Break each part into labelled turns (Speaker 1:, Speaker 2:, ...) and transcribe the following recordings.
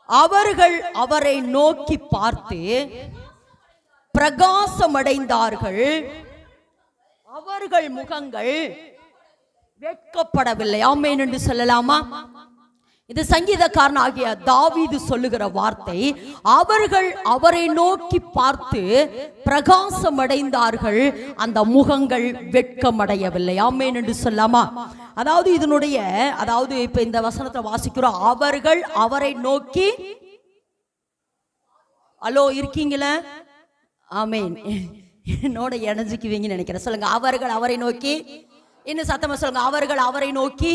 Speaker 1: அவர்கள் அவரை நோக்கி பார்த்து பிரகாசமடைந்தார்கள், அவர்கள் முகங்கள் வெட்கப்படவில்லை. ஆமென் என்று சொல்லலாமா? இது சங்கீதக்காரன் ஆகிய தாவீது சொல்லுகிற வார்த்தை. அவர்கள் அவரை நோக்கி பார்த்து பிரகாசமடைந்தார்கள், அந்த முகங்கள் வெட்கமடையவில்லை. ஆமென் என்று சொல்லலாமா? அதாவது இதனுடைய இப்ப இந்த வசனத்தை வாசிக்கிறோம். அவர்கள் அவரை நோக்கி, ஹலோ இருக்கீங்களா? ஆமென். என்னோட இணைஞ்சுக்குவீங்கன்னு நினைக்கிறேன். சொல்லுங்க, அவர்கள் அவரை நோக்கி. இன்னும் சத்தமா சொல்லுங்க, அவர்கள் அவரை நோக்கி.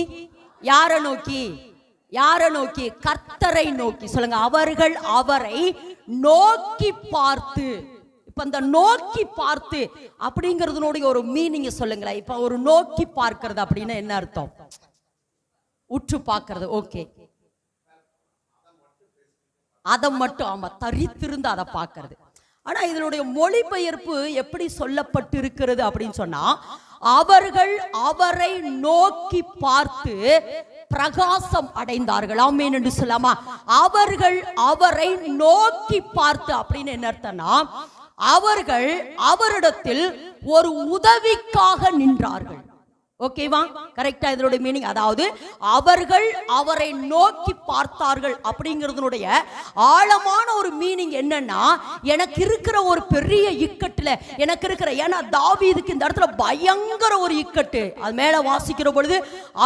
Speaker 1: யாரை நோக்கி? யாரை நோக்கி? கர்த்தரை நோக்கி. சொல்லுங்க, அவர்கள் அவரை நோக்கி பார்த்து. இப்ப அந்த நோக்கி பார்த்து அப்படிங்கிறதுனுடைய ஒரு மீனிங் சொல்லுங்களேன். இப்ப ஒரு நோக்கி பார்க்கிறது அப்படின்னா என்ன அர்த்தம்? உற்று பார்க்கிறது. ஓகே, அதை மட்டும், ஆமா, தரித்திருந்து அதை பார்க்கிறது. ஆனா இதனுடைய மொழிபெயர்ப்பு எப்படி சொல்லப்பட்டு இருக்கிறது அப்படின்னு சொன்னா, அவர்கள் அவரை நோக்கி பார்த்து பிரகாசம் அடைந்தார்கள். ஆமென் என்று சொல்லாமா? அவர்கள் அவரை நோக்கி பார்த்து அப்படின்னு என்ன அர்த்தம்னா, அவர்கள் அவரிடத்தில் ஒரு உதவிக்காக நின்றார்கள். ஓகேவா? கரெக்டா இதனுடைய மீனிங். அதாவது அவர்கள் அவரை நோக்கி பார்த்தார்கள் அப்படிங்கிறதுனுடைய ஆழமான ஒரு மீனிங் என்னன்னா, எனக்கு இருக்கிற ஒரு பெரிய இக்கட்டுல எனக்கு இருக்கிற, ஏன்னா தாவீதுக்கு இந்த இடத்துல பயங்கர ஒரு இக்கட்டு. அது மேல வாசிக்கிற பொழுது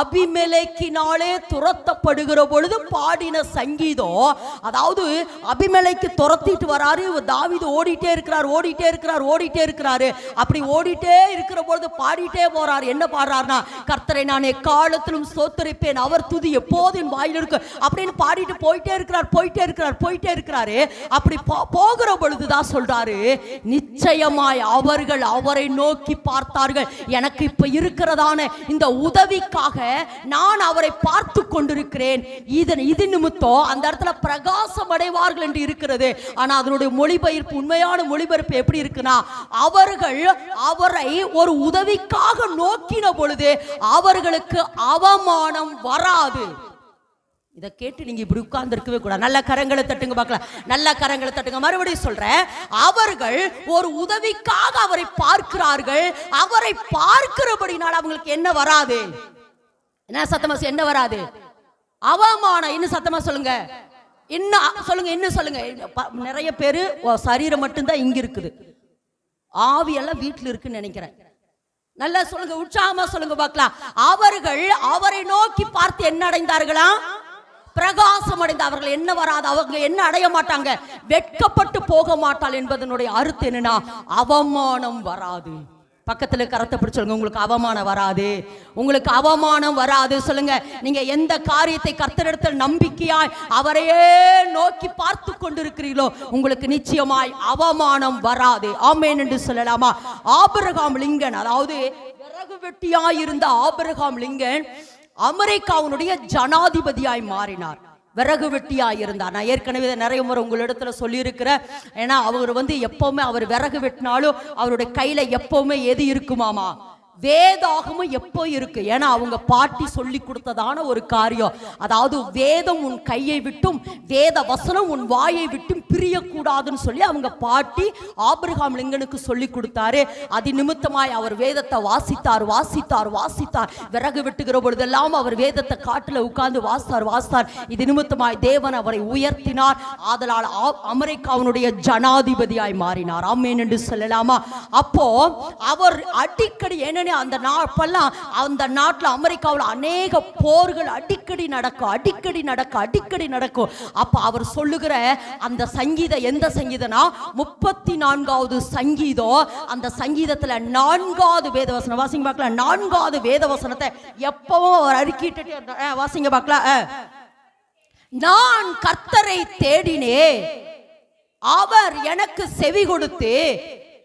Speaker 1: அபிமெலேக்கினாலே துரத்தப்படுகிற பொழுது பாடின சங்கீதம். அதாவது அபிமெலேக்கு துரத்திட்டு வராரு, தாவீது ஓடிட்டே இருக்கிறாரு. அப்படி ஓடிட்டே இருக்கிற பொழுது பாடிட்டே போறாரு. என்ன பாடுறாரு? கர்த்தரை நான் எக்காலத்திலும் ஸ்தோத்திரிப்பேன், அவர் துதி எப்போதும் வாயில் இருக்கு அப்படின்னு பாடிட்டு போயிட்டே இருக்கிறாரு. அப்படி போகிற பொழுதுதான் சொல்றாரு, நிச்சயமாய் அவர்கள் அவரை நோக்கி பார்த்தார்கள். எனக்கு இப்ப இருக்கிறதான இந்த உதவிக்காக நான் அவரை பார்த்து கொண்டிருக்கிறேன். இது நிமித்தம் அந்த இடத்துல பிரகாசம் அடைவார்கள் என்று இருக்கிறது. ஆனா அதனுடைய மொழிபெயர்ப்பு, உண்மையான மொழிபெயர்ப்பு எப்படி இருக்குன்னா, அவர்கள் அவரை ஒரு உதவிக்காக நோக்கின பொழுது அவர்களுக்கு அவமானம் வராது. இதை கேட்டு நீங்க இப்படி உட்கார்ந்து இருக்கவே கூடாது. நல்ல கரங்களை தட்டுங்க பார்க்கலாம். நல்ல கரங்களை தட்டுங்க. மறுபடியும் சொல்றேன், அவர்கள் ஒரு உதவிக்காக அவரை பார்க்கிறார்கள். அவரை பார்க்கிறபடினால் அவங்களுக்கு என்ன வராது? என்ன சத்தமா என்ன வராது? அவமானம். இன்னும் சத்தமா சொல்லுங்க, இன்னும் சொல்லுங்க, இன்னும் சொல்லுங்க. நிறைய பேரு சரீரம் மட்டும்தான் இங்க இருக்குது, ஆவியெல்லாம் வீட்டுல இருக்குன்னு நினைக்கிறேன். நல்லா சொல்லுங்க, உற்சாகமா சொல்லுங்க பார்க்கலாம். அவர்கள் அவரை நோக்கி பார்த்து என்ன அடைந்தார்களா? பிரகாசம் அடைந்த. அவர்கள் என்ன வராது? அவங்க என்ன அடைய மாட்டாங்க? வெட்கப்பட்டு போக மாட்டாள் என்பதனுடைய அர்த்தம் என்னன்னா, அவமானம் வராது. பக்கத்துல கரத்தை பிடிச்சு சொல்லுங்க, உங்களுக்கு அவமானம் வராது. உங்களுக்கு அவமானம் வராது. சொல்லுங்க, நீங்க எந்த காரியத்தை கர்த்தரிடத்தில் நம்பிக்கையாய் அவரையே நோக்கி பார்த்து கொண்டிருக்கிறீர்களோ உங்களுக்கு நிச்சயமாய் அவமானம் வராது. ஆமென் என்று சொல்லலாமா? ஆபிரகாம் லிங்கன், அதாவது விறகு வெட்டியாய் இருந்த ஆபிரகாம் லிங்கன் அமெரிக்காவுடைய ஜனாதிபதியாய் மாறினார். விறகு வெட்டியாய் இருந்தார். நான் ஏற்கனவே நிறைய முறை உங்களிடத்துல சொல்லியிருக்கிறேன். ஏன்னா அவர் எப்பவுமே அவர் விறகு வெட்டினாலும் அவருடைய கையில எப்பவுமே எது இருக்குமாமா? வேதாகமும் எப்போ இருக்கு. ஏன்னா அவங்க பாட்டி சொல்லி கொடுத்ததான ஒரு காரியம். அதாவது வேதம் உன் கையை விட்டும் வேத வசனம் உன் வாயை விட்டும் பிரியக்கூடாதுன்னு சொல்லி அவங்க பாட்டி ஆபிரகாம் லிங்கனுக்கு சொல்லி கொடுத்தாரு. அது நிமித்தமாய் அவர் வேதத்தை வாசித்தார். விறகு வெட்டுகிற பொழுதெல்லாம் அவர் வேதத்தை காட்டுல உட்கார்ந்து வாசித்தார். இது நிமித்தமாய் தேவன் அவரை உயர்த்தினார். ஆதலால் அமெரிக்காவுடைய ஜனாதிபதியாய் மாறினார். ஆமென் என்று சொல்லலாமா? அப்போ அவர் அடிக்கடி என்ன, அந்த நாட்டில் அமெரிக்காவில் அநேக போர்கள் அடிக்கடி நடக்கும். அப்ப அவர் சொல்லுகிற அந்த சங்கீதம் எந்த சங்கீதம்னா 34வது சங்கீதம். அந்த சங்கீதத்துல 4வது வேதவசனம் வாசிங்க பார்க்கலாம். 4வது வேதவசனத்தை எப்பவும் அவர் அறிக்கிட்டு வாசிங்க பார்க்கலாம். நான் கர்த்தரை தேடினே, அவர் எனக்கு செவி கொடுத்து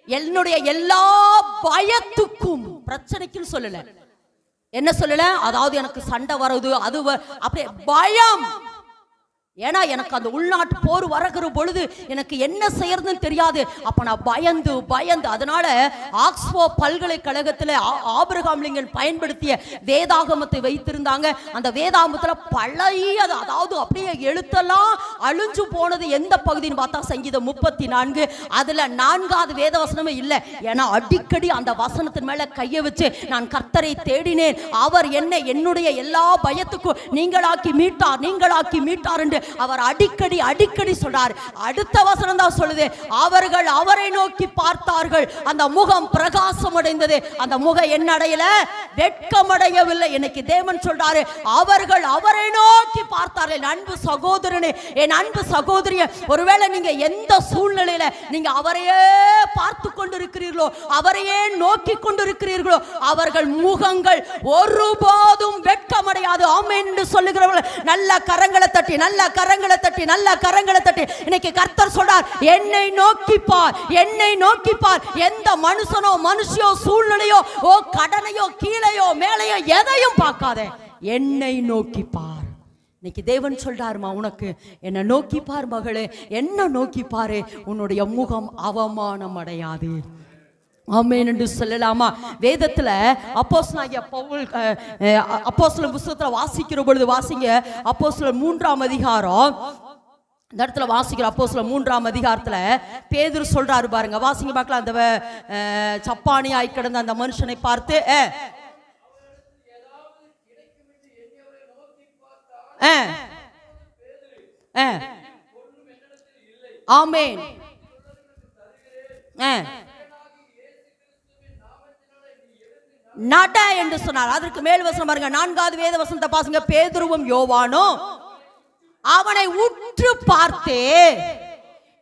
Speaker 1: என்னுடைய எல்லா பயத்துக்கும், பிரச்சனைக்கும் சொல்லல, என்ன சொல்லல, அதாவது எனக்கு சண்டை வருது அது அப்படியே பயம், ஏன்னா எனக்கு அந்த உள்நாட்டு போர் வரகிற பொழுது எனக்கு என்ன செய்யறதுன்னு தெரியாது. அப்ப நான் பயந்து அதனால ஆக்ஸ்போர்ட் பல்கலைக்கழகத்தில் ஆபிரகாம் லிங்கன் பயன்படுத்திய வேதாகமத்தை வைத்திருந்தாங்க. அந்த வேதாகமத்தில் பழைய, அதாவது அப்படியே எழுத்தெல்லாம் அழிஞ்சு போனது எந்த பகுதின்னு பார்த்தா சங்கீதம் 34. அதுல 4வது வேதவசனமே இல்லை. ஏன்னா அடிக்கடி அந்த வசனத்தின் மேல கையை வச்சு நான் கர்த்தரை தேடினேன், அவர் என்னுடைய எல்லா பயத்துக்கும் நீங்களாக்கி மீட்டார் என்று அவர் அடிக்கடி சொல்றார். அடுத்த வசனம் தான் சொல்லுது, அவர்கள் அவரை நோக்கி பார்த்தார்கள், அந்த முகம் பிரகாசம் அடைந்தது. அந்த முகம் என்ன அடையல? வெட்கமடையவில்லை. இன்னைக்கு தேவன் சொல்றாரு, அவர்கள் அவரை நோக்கி பார்த்தார்கள். என் அன்பு சகோதரனே, என் அன்பு சகோதரிய, ஒருவேளை நீங்க எந்த சூழ்நிலையில நீங்க அவரையே பார்த்து கொண்டிருக்கிறீர்களோ, அவரையே நோக்கி கொண்டிருக்கிறீர்களோ, அவர்கள் முகங்கள் ஒருபோதும் வெட்கமடையாது. ஆமென் என்று சொல்லுகிறவர்கள் நல்ல கரங்களை தட்டி இன்னைக்கு கர்த்தர் சொல்றார், என்னை நோக்கி பார். எந்த மனுஷியோ சூழ்நிலையோ கடனையோ கீழையோ மேலையோ எதையும் பார்க்காதே, என்னை நோக்கி பார். இன்னைக்கு தேவன் சொல்றாருமா, உனக்கு என்ன நோக்கி பார் மகளே, என்ன நோக்கி பாரு, உன்னுடைய முகம் அவமானம் அடையாது. ஆமென் என்று சொல்லலாமா? வேதத்துல அப்போஸ்தலனாகிய பவுல் அப்போஸ்தலர் புத்தகத்துல வாசிக்கிற பொழுது வாசிங்க, அப்போஸ்தலர் 3ஆம் அதிகாரம். இந்த இடத்துல வாசிக்கிற அப்போஸ்தலர் 3ஆம் அதிகாரத்துல பேதுரு சொல்றாரு பாருங்க, வாசிங்க பார்க்கலாம். அந்த சப்பானியாய் கிடந்த அந்த மனுஷனை பார்த்து ஆமென் நட என்று சொன்னார். அதற்கு மேல் வசனம் பாருங்க, 4வது வேத வசனத்தை பாருங்க. பேதுருவும் யோவானும் அவனை உற்று பார்த்து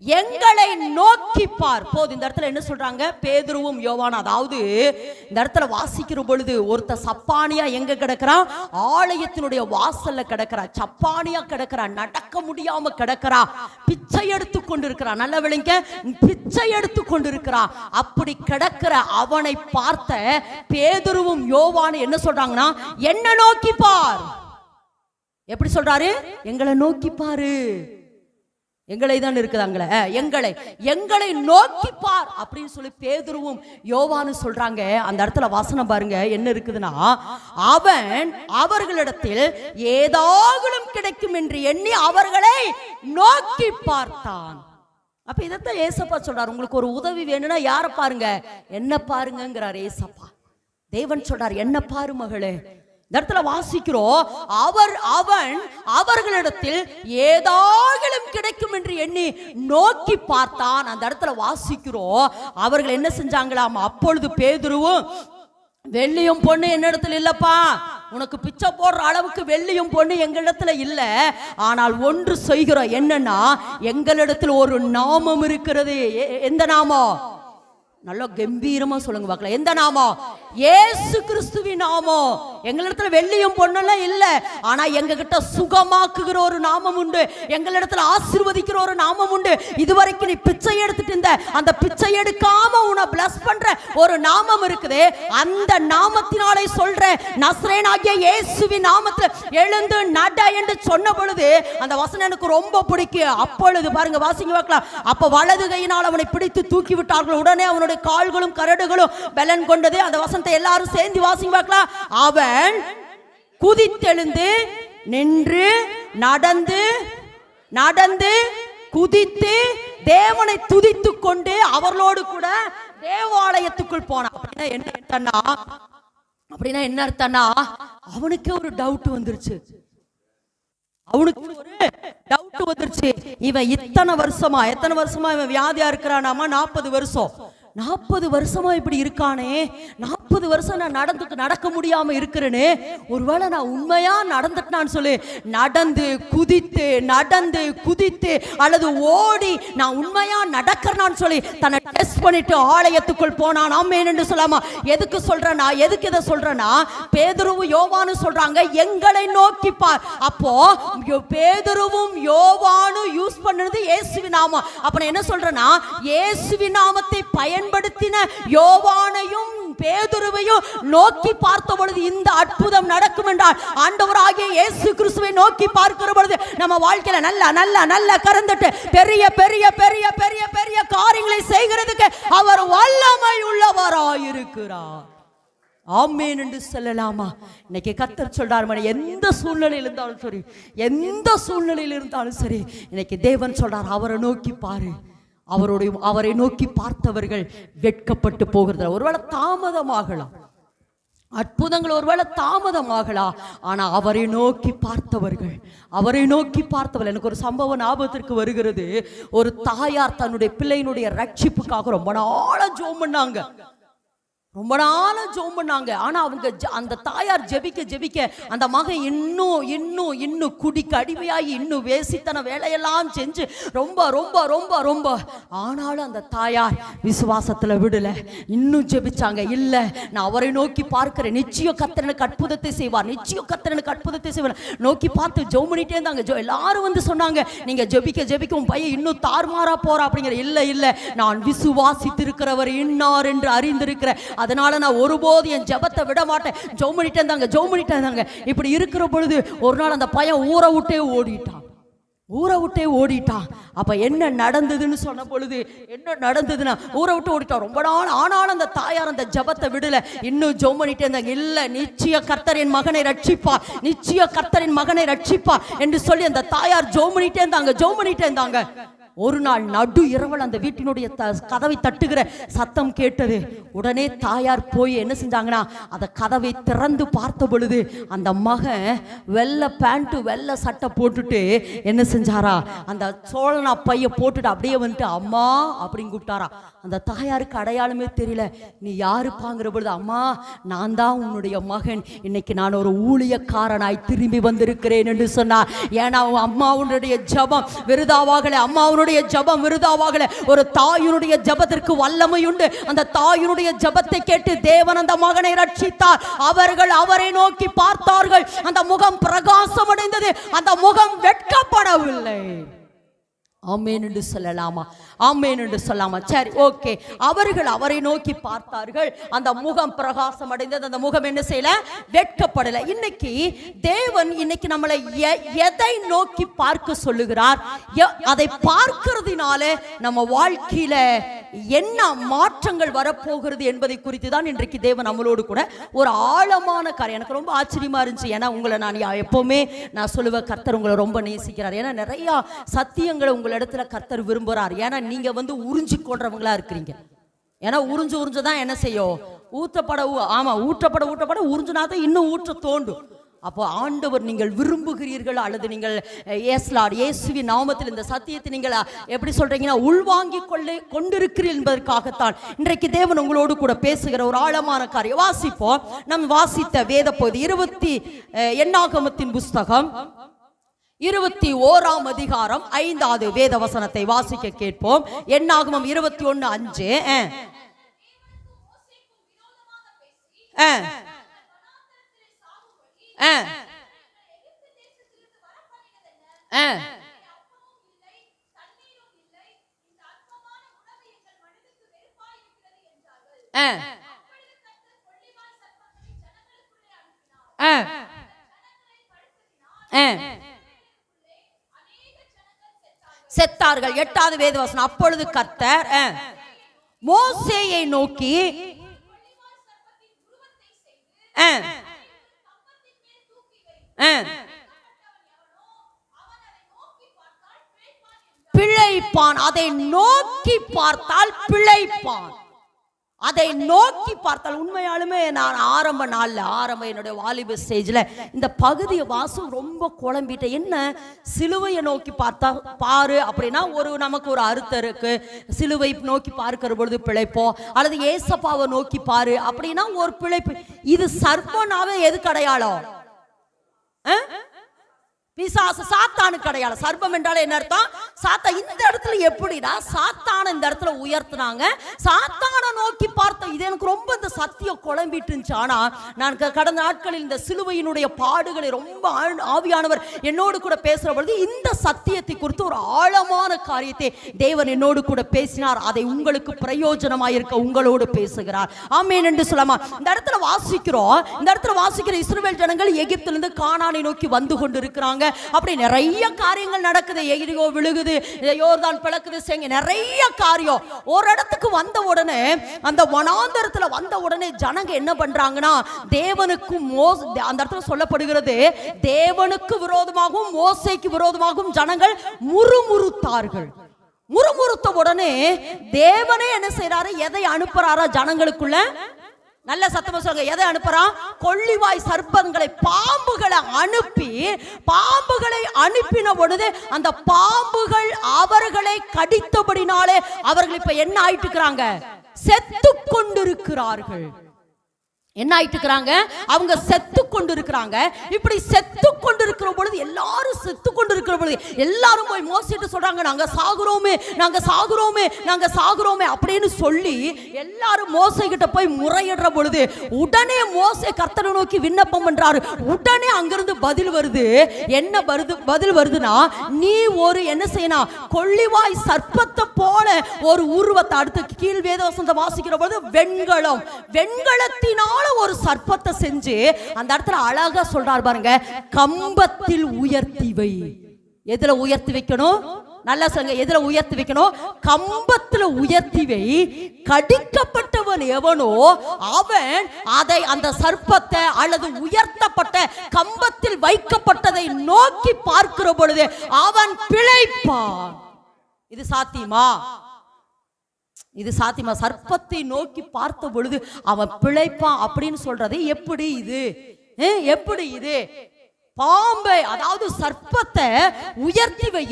Speaker 1: எங்களை நோக்கி பார். போது இந்த இடத்துல என்ன சொல்றாங்க? பேதுருவும் யோவானும். அதாவது இந்த இடத்துல வாசிக்கிற பொழுது ஒருத்த சப்பானியா எங்க கிடக்கிறான்? ஆலயத்தினுடைய வாசல்ல கிடக்கிறா, சப்பானியா கிடக்கிறா, நடக்க முடியாம கிடக்கிறா, பிச்சை எடுத்து கொண்டிருக்கிறா. நல்ல விளைங்க, பிச்சை எடுத்து கொண்டிருக்கிறா. அப்படி கிடக்கிற அவனை பார்த்த பேதுருவும் யோவானும் என்ன சொல்றாங்கன்னா, என்ன நோக்கி பார். எப்படி சொல்றாரு? எங்களை நோக்கி பாரு. எங்களை தான் இருக்குதாங்களே, எங்களை நோக்கி பார் அப்படின்னு சொல்லி பேதுருவும் யோவானும் சொல்றாங்க. அந்த இடத்துல வசனம் பாருங்க என்ன இருக்குதுன்னா, அவன் அவர்களிடத்தில் ஏதாகிலும் கிடைக்கும் என்று எண்ணி அவர்களை நோக்கி பார்த்தான். அப்ப இதைத்தான் ஏசப்பா சொல்றாரு, உங்களுக்கு ஒரு உதவி வேணும்னா யார பாருங்க? என்ன பாருங்கிறார் ஏசப்பா. தேவன் சொல்றார், என்ன பாரு மகளே. இந்த இடத்துல வாசிக்கிறோம், அவன் அவர்களிடத்தில் ஏதாகிலும் கிடைக்கும் என்று எண்ணி நோக்கி பார்த்தான். அந்த இடத்துல வாசிக்கிறோம், அவர்கள் என்ன செஞ்சாங்களாம்? அப்பொழுது பேதுருவும், வெள்ளியும் பொண்ணு என்னிடத்துல இல்லப்பா, உனக்கு பிச்சை போடுற அளவுக்கு வெள்ளியும் பொண்ணு எங்களிடத்துல இல்ல, ஆனால் ஒன்று செய்கிறோம், என்னன்னா எங்களிடத்தில் ஒரு நாமம் இருக்கிறது. எந்த நாமம்? நல்ல கம்பீரமா சொல்லுங்க பார்க்கலாம். எந்த நாமம்? இயேசு கிறிஸ்துவின் நாமம். எங்களிடத்துல வெள்ளியும் பொண்ணெல்லாம் இல்ல, ஆனா எங்க கிட்ட சுகமாக்குகிற ஒரு நாமம் உண்டு, எங்களிடத்துல ஆசீர்வதிக்கிற ஒரு நாமம் உண்டு. இதுவரைக்கும் நீ பிச்சை எடுத்துட்டு இருந்த, அந்த பிச்சை எடுக்காம உன்னை பிளஸ் பண்ற ஒரு நாமம் இருக்குது. அந்த நாமத்தினாலே சொல்ற, நசரேயனாகிய இயேசுவின் நாமத்துல எழுந்து நட என்று சொன்ன பொழுது அந்த வசனம் எனக்கு ரொம்ப பிடிக்கும். அப்பொழுது பாருங்க, வாசிங்க பார்க்கலாம். அப்ப வலது கையினால் அவனை பிடித்து தூக்கி விட்டார்கள், உடனே அவனுடைய கால்களும் கரடுகளும் பலன் கொண்டது. அந்த வசனத்தை எல்லாரும் சேர்ந்து வாசிங்க பார்க்கலாம். அவன் குதித்தெழுந்து நின்று நடந்து குதித்து தேவனை துதித்து கொண்டு அவர்களோடு கூட தேவாலயத்துக்குள் போனான். அப்படின்னா என்ன அர்த்தம்னா, அவனுக்கே ஒரு டவுட் வந்துருச்சு. இவன் எத்தனை வருஷமா இவன் வியாதியா இருக்கிறானாமா? 40 வருஷம். 40 வருஷமா இப்படி இருக்கானே, 40 வருஷம் நான் நடக்க முடியாம இருக்கிறேன்னு, ஒருவேளை நான் உண்மையா நடந்துட்டான்னு சொல்லி நடந்து குதித்து அல்லது ஓடி நான் உண்மையா நடக்கிறேன்னு சொல்லி தன்னை டெஸ்ட் பண்ணிட்டு ஆலயத்துக்குள் போனான். ஆமென் என்று சொல்லாமா? எதுக்கு இதை சொல்றேன்னா, பேதுருவும் யோவானும் சொல்றாங்க, எங்களை நோக்கி பார். அப்போ பேதுருவும் யோவானும் யூஸ் பண்ணது இயேசுவின் நாமம். அப்ப நான் என்ன சொல்றேன்னா, இயேசுவின் நாமத்தை பயன்படுத்தின யோவானையும் பேதுருவையும் நோக்கி பார்த்த பொழுது இந்த அற்புதம் நடக்கும் என்றால் ஆண்டவராகிய இயேசு கிறிஸ்துவை நோக்கி பார்க்கிற பொழுது நம்ம வாழ்க்கையில நல்ல கறந்துட்டு பெரிய பெரிய பெரிய பெரிய பெரிய காரியங்களை செய்கிறதுக்கு அவர் வல்லமை உள்ளவராயிருக்கிறார். ஆமென் என்று சொல்லலாமா? இன்னைக்கு கர்த்தர் சொல்றார், எந்த சூழ்நிலையில் இருந்தாலும் சரி, எந்த சூழ்நிலையில் இருந்தாலும் சரி, இன்னைக்கு தேவன் சொல்றார், அவரை நோக்கி பாரு. அவரை நோக்கி பார்த்தவர்கள் வெட்கப்பட்டு போகிறது. ஒருவேளை தாமதமாகலாம், அற்புதங்கள் ஒருவேளை தாமதமாகலாம், ஆனா அவரை நோக்கி பார்த்தவர்கள், எனக்கு ஒரு சம்பவம் ஞாபகத்திற்கு வருகிறது. ஒரு தாயார் தன்னுடைய பிள்ளையினுடைய ரட்சிப்புக்காக ரொம்ப நாளா ஜெபம் பண்ணாங்க. ஆனா அவங்க அந்த தாயார் ஜெபிக்க அந்த மகன் இன்னும் குடிக்க அடிமையாகி இன்னும் வேசித்தன வேலையெல்லாம் செஞ்சு ரொம்ப ஆனாலும் அந்த தாயார் விசுவாசத்துல விடல. இன்னும் ஜெபிச்சாங்க. இல்ல, நான் அவரை நோக்கி பார்க்கிறேன், நிச்சயம் கர்த்தர் எனக்கு அற்புதத்தை செய்வார், நோக்கி பார்த்து ஜெபம் பண்ணிட்டே இருந்தாங்க. எல்லாரும் வந்து சொன்னாங்க, நீங்க ஜெபிக்க உன் பையன் இன்னும் தாறுமாறா போறா அப்படிங்கிற. இல்ல, நான் விசுவாசித்திருக்கிறவர் இன்னார் என்று அறிந்திருக்கிற, அதனால நான் ஒருபோது என் ஜெபத்தை விட மாட்டேன். ஜெபம் பண்ணிட்டே இருந்தாங்க. இப்படி இருக்கிற பொழுது ஒரு நாள் அந்த பையன் ஊரை விட்டே ஓடிட்டான். அப்ப என்ன நடந்ததுன்னு சொன்ன பொழுது, என்ன நடந்ததுன்னா, ஊரை விட்டு ஓடிட்டான் ரொம்ப நாள். ஆனாலும் அந்த தாயார் அந்த ஜெபத்தை விடல, இன்னும் ஜெபம் பண்ணிட்டே இருந்தாங்க. இல்ல, நிச்சய கர்த்தர் என் மகனை ரட்சிப்பார் என்று சொல்லி அந்த தாயார் ஜெபம் பண்ணிட்டே இருந்தாங்க. ஒரு நாள் நடு இரவல் அந்த வீட்டினுடைய கதவை தட்டுகிற சத்தம் கேட்டது. உடனே தாயார் போய் என்ன செஞ்சாங்கன்னா, அந்த கதவை திறந்து பார்த்த பொழுது அந்த மகன் வெள்ளை பேண்ட் வெள்ளை சட்டை போட்டுட்டு என்ன செஞ்சாரா, அந்த சோழனா பைய போட்டுட்டு அப்படியே வந்துட்டு அம்மா அப்படின்னு கூப்பிட்டாரா. அந்த தாயாருக்கு அடையாளமே தெரியல. நீ யாருப்பாங்கிற பொழுது, அம்மா நான் தான் உன்னுடைய மகன், இன்னைக்கு நான் ஒரு ஊழியக்காரனாய் திரும்பி வந்திருக்கிறேன் என்று சொன்னார். ஏன்னா அம்மாவுடைய ஜெபம் விருதாவாகல. ஒரு தாயினுடைய ஜெபத்திற்கு வல்லமை உண்டு. அந்த தாயினுடைய ஜெபத்தை கேட்டு தேவன் அந்த மகனை ரட்சித்தார். அவர்கள் அவரை நோக்கி பார்த்தார்கள். அந்த முகம் பிரகாசம் அடைந்தது, அந்த முகம் வெட்கப்படவில்லை. ஆமென் என்று சொல்லலாமா? சரி, ஓகே. அவர்கள் அவரை நோக்கி பார்த்தார்கள், அந்த முகம் பிரகாசம் அடைந்தது, அந்த முகம் என்ன செய்யல, வெட்கப்படல. இன்னைக்கு தேவன் நம்மளை எதை நோக்கி பார்க்க சொல்லுகிறார், அதை பார்க்கிறதுனால நம்ம வாழ்க்கையில என்ன மாற்றங்கள் வரப்போகிறது என்பதை குறித்து தான் இன்றைக்கு தேவன் நம்மளோடு கூட ஒரு ஆழமான காரியம். எனக்கு ரொம்ப ஆச்சரியமா இருந்துச்சு. ஏன்னா உங்களை நான் எப்பவுமே நான் சொல்லுவேன், கர்த்தர் உங்களை ரொம்ப நேசிக்கிறார். ஏன்னா நிறைய சத்தியங்களை உங்களிடத்துல கர்த்தர் விரும்புகிறார். ஏன்னா நீங்க வந்து உறிஞ்சி கொள்றவங்களா இருக்கிறீங்க. ஏன்னா உறிஞ்சுதான் என்ன செய்யும், ஊற்றப்பட உறிஞ்சுனாதான் இன்னும் ஊற்ற தோண்டும். அப்போ ஆண்டவர் நீங்கள் விரும்புகிறீர்கள் அல்லது நீங்கள் இயேசுவின் நாமத்தில் இந்த சத்தியத்தை நீங்கள் எப்படி சொல்றீங்கன்னா உள்வாங்கி கொண்டிருக்கிறீர்கள் என்பதற்காகத்தான் இன்றைக்கு தேவன் உங்களோடு கூட பேசுகிற ஒரு ஆழமான காரியம். வாசிப்போம். நம் வாசித்த வேத பகுதி என்னாகமத்தின் புஸ்தகம் 21ஆம் அதிகாரம் 5வது வேத வசனத்தை வாசிக்க கேட்போம். என்னாகமம் 21:5. செத்தார்கள். 8வது வேதவசனம். அப்பொழுது கர்த்தர் மோசேயை நோக்கி பிழைப்பான். அதை நோக்கி பார்த்தால் பிழைப்பான். அதை நோக்கி பார்த்தால். உண்மையாலுமே நான் ஆரம்ப என்னுடைய வாலிப ஸ்டேஜ்ல இந்த பகுதியை வாசம் ரொம்ப குழம்பிட்டேன். என்ன, சிலுவையை நோக்கி பார்த்தா பாரு அப்படின்னா நமக்கு ஒரு அர்த்தம் இருக்கு. சிலுவை நோக்கி பார்க்கிற பொழுது பிழைப்போம், அல்லது ஏசப்பாவை நோக்கி பாரு அப்படின்னா ஒரு பிழைப்பு. இது சர்ப்பனாவே எதுக்கு அடையாளம்? பிசாசு, சாத்தானுக்கு அடையாளம். சர்ப்பம் என்றாலே என்ன அர்த்தம்? சாத்தான் இந்த இடத்துல எப்படிடா சாத்தான இந்த இடத்துல உயர்த்தினாங்க, சாத்தான நோக்கி பார்த்த. இது எனக்கு ரொம்ப இந்த சத்தியம் குழம்பிட்டு இருந்துச்சு. ஆனா நான் கடந்த நாட்களில் இந்த சிலுவையினுடைய பாடுகளை ரொம்ப ஆவியானவர் என்னோடு கூட பேசுற பொழுது இந்த சத்தியத்தை குறித்து ஒரு ஆழமான காரியத்தை தேவன் என்னோடு கூட பேசினார். அதை உங்களுக்கு பிரயோஜனமாயிருக்க உங்களோடு பேசுகிறார். ஆமென் என்று சொல்லமா. இந்த இடத்துல வாசிக்கிற இஸ்ரவேல் ஜனங்கள் எகிப்திலிருந்து கானானை நோக்கி வந்து கொண்டு இருக்கிறாங்க. அப்படி நிறைய காரியங்கள் நடக்குது. எகிரியோ விழுகுது, யோர்தான் பிளக்குது, நிறைய காரியம். ஒரு இடத்துக்கு வந்த உடனே, அந்த வனாந்தரத்துல வந்த உடனே ஜனங்க என்ன பண்றாங்கன்னா, தேவனுக்கும் அந்த இடத்துல சொல்லப்படுகிறது, தேவனுக்கு விரோதமாகவும் மோசேக்கு விரோதமாகவும் ஜனங்கள் முறுமுறுத்தார்கள். முறுமுறுத்த உடனே தேவனே என்ன செய்யறாரு, எதை அனுப்புறாரா ஜனங்களுக்குள்ள? நல்ல சத்தமா சொல்லுங்க, எதை அனுப்புறான்? கொள்ளிவாய் சர்ப்பங்களை, பாம்புகளை அனுப்பின பொழுது அந்த பாம்புகள் அவர்களை கடித்தபடினாலே அவர்கள் இப்ப என்ன ஆயிட்டு இருக்கிறாங்க? செத்து கொண்டிருக்கிறார்கள். என்ன ஆயிட்டு இருக்கிறாங்க? அவங்க செத்து கொண்டிருக்கிறாங்க. இப்படி செத்து கொண்டிருக்கிற பொழுது, எல்லாரும் செத்து கொண்டிருக்கிற பொழுது எல்லாரும் போய் மோசேட்டு சொல்றாங்க, நாங்க சாகுறோமே அப்படின்னு சொல்லி எல்லாரும் மோசே கிட்ட போய் முறையிடுற பொழுது உடனே மோசே கர்த்தரை நோக்கி விண்ணப்பம் பண்றாரு. உடனே அங்கிருந்து பதில் வருது. என்ன பதில் வருதுன்னா, நீ ஒரு என்ன செய்யணும், கொள்ளிவாய் சர்ப்பத்தை போல ஒரு உருவத்தை, அடுத்து கீழ் வேதவசனத்தை வாசிக்கிற பொழுது வெண்கலத்தினால் ஒரு சர்ப்பத்தை செஞ்சு அந்த இடத்துல அழகா சொல்றார் பாருங்க, கம்பத்தில் உயர்த்தி வை. எதுல உயர்த்தி வைக்கணும்? நல்லா சொல்லுங்க, எதுல உயர்த்தி வைக்கணும்? கம்பத்துல உயர்த்தி வை. கடிக்கப்பட்டவன் எவனோ அவன் அதை, அந்த சர்ப்பத்தை அல்லது உயர்த்தப்பட்ட கம்பத்தில் வைக்கப்பட்டதை நோக்கி பார்க்கிற பொழுது அவன் பிழைப்பான். இது சாத்தியமா? இது சாத்தியமா? சர்ப்பத்தை நோக்கி பார்த்த பொழுது அவன் பிழைப்பான் அப்படின்னு சொல்றது எப்படி? இது பாம்பை, அதாவது சர்ப்பத்தை உயர்த்தி வை.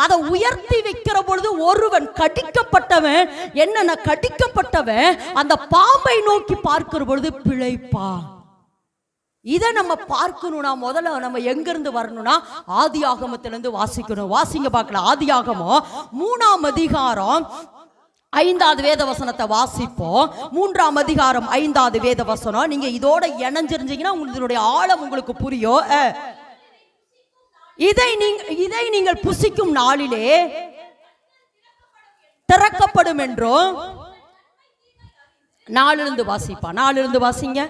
Speaker 1: அதை உயர்த்தி வைக்கிற பொழுது ஒருவன் கடிக்கப்பட்டவன், என்னன்னா கடிக்கப்பட்டவன் அந்த பாம்பை நோக்கி பார்க்கிற பொழுது பிழைப்பான். இதை நம்ம பார்க்கணும்னா முதல்ல நம்ம எங்கிருந்து வரணும்னா ஆதியாகமத்திலிருந்து வாசிக்கணும். வாசிங்க பார்க்கலாம். ஆதியாகமம் 3ஆம் அதிகாரம் 5வது வேத வசனத்தை வாசிப்போம். 3ஆம் அதிகாரம் 5வது வேத வசனம். நீங்க இதோட இணைஞ்சிருந்தீங்கன்னா இதனுடைய ஆழம் உங்களுக்கு புரியும். இதை நீங்கள் புசிக்கும் நாளிலே திறக்கப்படும் என்றும். 4லிருந்து வாசிப்பா. 4லிருந்து வாசிங்க.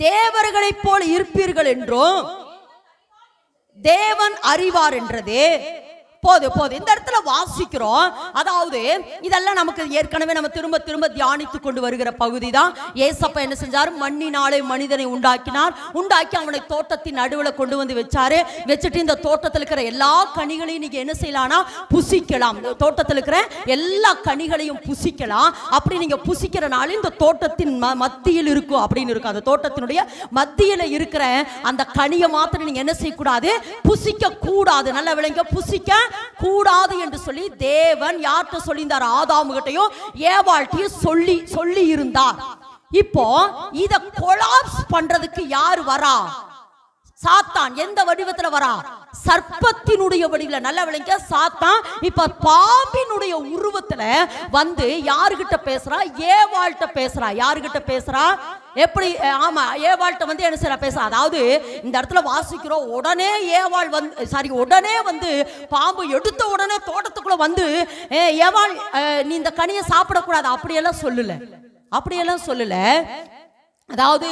Speaker 1: தேவர்களைப் போல் இருப்பீர்கள் என்றும் தேவன் அறிவார் என்றது. போது இந்த இடத்துல வாசிக்கிறோம். அதாவது இதெல்லாம் நமக்கு ஏற்கனவே நம்ம திரும்ப தியானித்து கொண்டு வருகிற பகுதி தான். ஏசப்பா என்ன செஞ்சார்? மண்ணினாலே மனிதனை உண்டாக்கி அவனை தோட்டத்தின் நடுவில் கொண்டு வந்து வச்சாரு. வச்சுட்டு இந்த தோட்டத்தில் இருக்கிற எல்லா கனிகளையும் நீங்க என்ன செய்யலாம்னா புசிக்கலாம். தோட்டத்தில் இருக்கிற எல்லா கனிகளையும் புசிக்கலாம். அப்படி நீங்க புசிக்கிற நாள் இந்த தோட்டத்தின் மத்தியில் இருக்கும் அப்படின்னு இருக்கும். அந்த தோட்டத்தினுடைய மத்தியில் இருக்கிற அந்த கனியை மாத்திரம் நீங்க என்ன செய்யக்கூடாது? புசிக்க கூடாது. நல்ல விளங்க, புசிக்க கூடாது என்று சொல்லி தேவன் யார்கிட்ட சொல்லியிருந்தார்? ஆதாமுகிட்டையும் ஏவாள்கிட்டையும் சொல்லி இருந்தார். இப்போ இத கொலாப்ஸ் பண்றதுக்கு யார் வரா? சாத்தான். எந்த வடிவத்துல வரா? சர்ப்பத்தினுடைய வடிவில். நல்ல விளங்க, சாத்தான் இப்ப பாம்பினுடைய உருவத்துல வந்து யாருகிட்ட பேசுறா? ஏவாள்கிட்ட பேசுறா. யாருகிட்ட பேசுறா? எப்படி? ஆமா, ஏவாள்கிட்ட வந்து என்ன செய்யறா? பேசுறா. அதாவது இந்த இடத்துல வாசிக்கிறோம், உடனே வந்து பாம்பு எடுத்த உடனே தோட்டத்துக்குள்ள வந்து, ஏவாள் நீ இந்த கனியை சாப்பிடக்கூடாது அப்படியெல்லாம் சொல்லல. அதாவது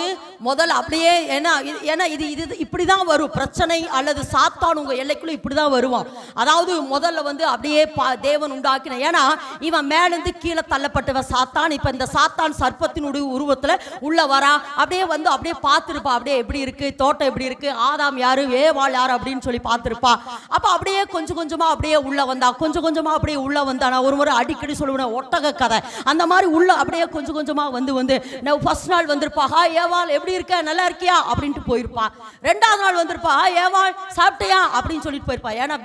Speaker 1: முதல்ல அப்படியே ஏன்னா இது இப்படிதான் வரும் பிரச்சனை, அல்லது சாத்தான் உங்க எல்லைக்குள்ள இப்படிதான் வருவான். அதாவது முதல்ல வந்து அப்படியே தேவன் உண்டாக்கின, ஏன்னா இவன் மேலிருந்து கீழே தள்ளப்பட்டவன் சாத்தான். இப்ப இந்த சாத்தான் சர்ப்பத்தினுடைய உருவத்துல உள்ள வரா. அப்படியே வந்து அப்படியே பார்த்திருப்பா, அப்படியே எப்படி இருக்கு தோட்டம், எப்படி இருக்கு, ஆதாம் யாரு, ஏவாள் யாரு அப்படின்னு சொல்லி பார்த்திருப்பா. அப்ப அப்படியே கொஞ்சமா அப்படியே உள்ள வந்தா, கொஞ்சமா அப்படியே உள்ள வந்தா. நான் ஒரு முறை அடிக்கடி சொல்லுவேன், ஒட்டக கதை அந்த மாதிரி உள்ள அப்படியே கொஞ்சமா வந்து ஃபர்ஸ்ட் நாள் வந்திருப்பா ஹாய் ஏவாள் எப்படி இருக்க, நல்லா இருக்கியா அப்படின்ட்டு போயிருப்பா. 2வது நாள் வந்திருப்பா, ஏவாள் சாப்பிட்டியா அப்படின்னு சொல்லிட்டு போயிருப்பா. ஏன்னா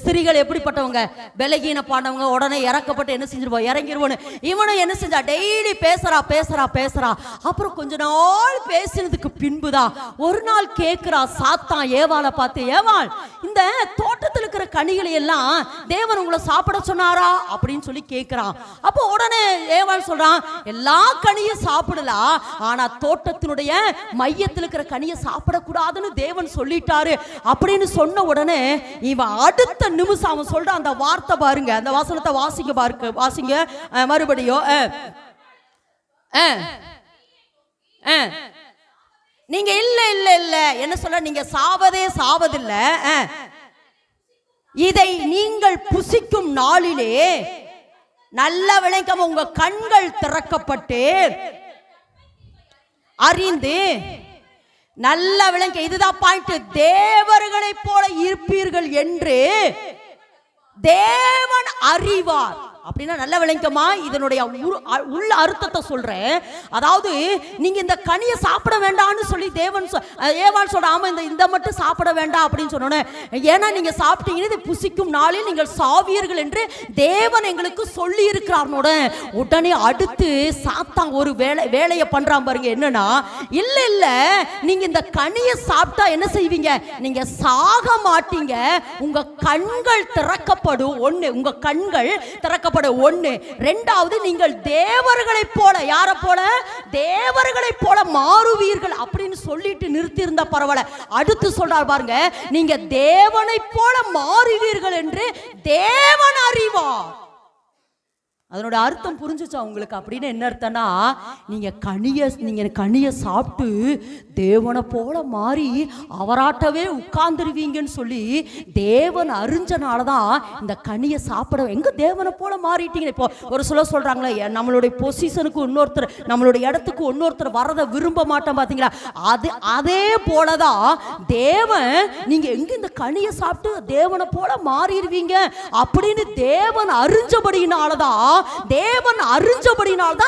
Speaker 1: ஸ்திரீகள் எப்படிப்பட்டவங்க, பலகீன பாண்டவங்க, உடனே இறக்கப்பட்டு என்ன செஞ்சிருவோம், இறங்கிடுவோன்னு. இவனும் என்ன செஞ்சா, டெய்லி பேசுறா பேசுறா பேசுறா. அப்புறம் கொஞ்ச நாள் பேசினதுக்கு பின்புதான் ஒரு நாள் கேட்கிறா சாத்தான் ஏவாளை பார்த்து, ஏவாள் இந்த தோட்டத்தில் இருக்கிற கனிகளை எல்லாம் தேவன் உங்களை சாப்பிட சொன்னாரா அப்படின்னு சொல்லி கேட்கிறான். அப்போ உடனே ஏவாள் சொல்றான், எல்லா கனியும் சாப்பிடலாம், ஆனா தோட்டத்தினுடைய மையத்தில் இருக்கிற கனியை சாப்பிடக்கூடாதுன்னு தேவன் சொல்லிட்டாரு அப்படின்னு சொன்ன உடனே இவன் அடுத்த நிமிஷம் அவன் சொல்றான் அந்த வார்த்தை பாருங்க, அந்த வசனத்தை வாசிங்க மறுபடியும். நீங்க இல்ல இல்ல இல்ல என்ன சொல்ல, நீங்க சாவதில்ல, இதை நீங்கள் புசிக்கும் நாளிலே நல்ல விளக்கம் உங்க கண்கள் திறக்கப்பட்டு அறிந்து, நல்ல விளங்க, இதுதான் பாயிண்ட், தேவர்களை போல இருப்பீர்கள் என்று தேவன் அறிவார். அப்படின்னா நல்ல விளங்கமா இதனுடைய உள்ள அர்த்தத்தை சொல்றேன். அதாவது நீங்க இந்த கனியை சாப்பிட வேண்டாம்னு சொல்லி தேவன் ஏவாள் சொல்ற, ஆமா இந்த மட்டும் சாப்பிட வேண்டாம் அப்படின்னு சொன்னோன்னே, ஏன்னா நீங்க சாப்பிட்டீங்கன்னா இது புசிக்கும் நாளில் நீங்கள் சாவீர்கள் என்று தேவன் எங்களுக்கு சொல்லி இருக்கிறார். உடனே அடுத்து சாத்தான் ஒரு வேலையை பண்றான் பாருங்க. என்னன்னா, இல்ல இல்ல நீங்க இந்த கனியை சாப்பிட்டா என்ன செய்வீங்க, நீங்க சாக மாட்டீங்க, உங்க கண்கள் திறக்கப்படும். உங்க கண்கள் திறக்கப்படும். 2வது நீங்கள் தேவர்களை போல, யார போல, தேவர்களை போல மாறுவீர்கள் அப்படின்னு சொல்லிட்டு நிறுத்தி இருந்தா பரவாயில்ல. அடுத்து சொல்றார் பாருங்க, நீங்க தேவனை போல மாறுவீர்கள் என்று தேவன் அறிவார். அதனோட அர்த்தம் புரிஞ்சுச்சா உங்களுக்கு? அப்படின்னு என்ன அர்த்தம்னா, நீங்க கனியை சாப்பிட்டு தேவனை போல மாறி அவராட்டவே உட்கார்ந்துருவீங்கன்னு சொல்லி தேவன் அறிஞ்சனாலதான் இந்த கனியை சாப்பிட. எங்க தேவனை போல மாறிட்டீங்க. இப்போ ஒரு சில சொல்றாங்களே, நம்மளுடைய பொசிஷனுக்கு இன்னொருத்தர், நம்மளுடைய இடத்துக்கு இன்னொருத்தர் வரதை விரும்ப மாட்டோம் பாத்தீங்களா, அதே போலதான் தேவன், நீங்க எங்க இந்த கனியை சாப்பிட்டு தேவனை போல மாறிடுவீங்க அப்படின்னு தேவன் அறிஞ்சபடினாலதான்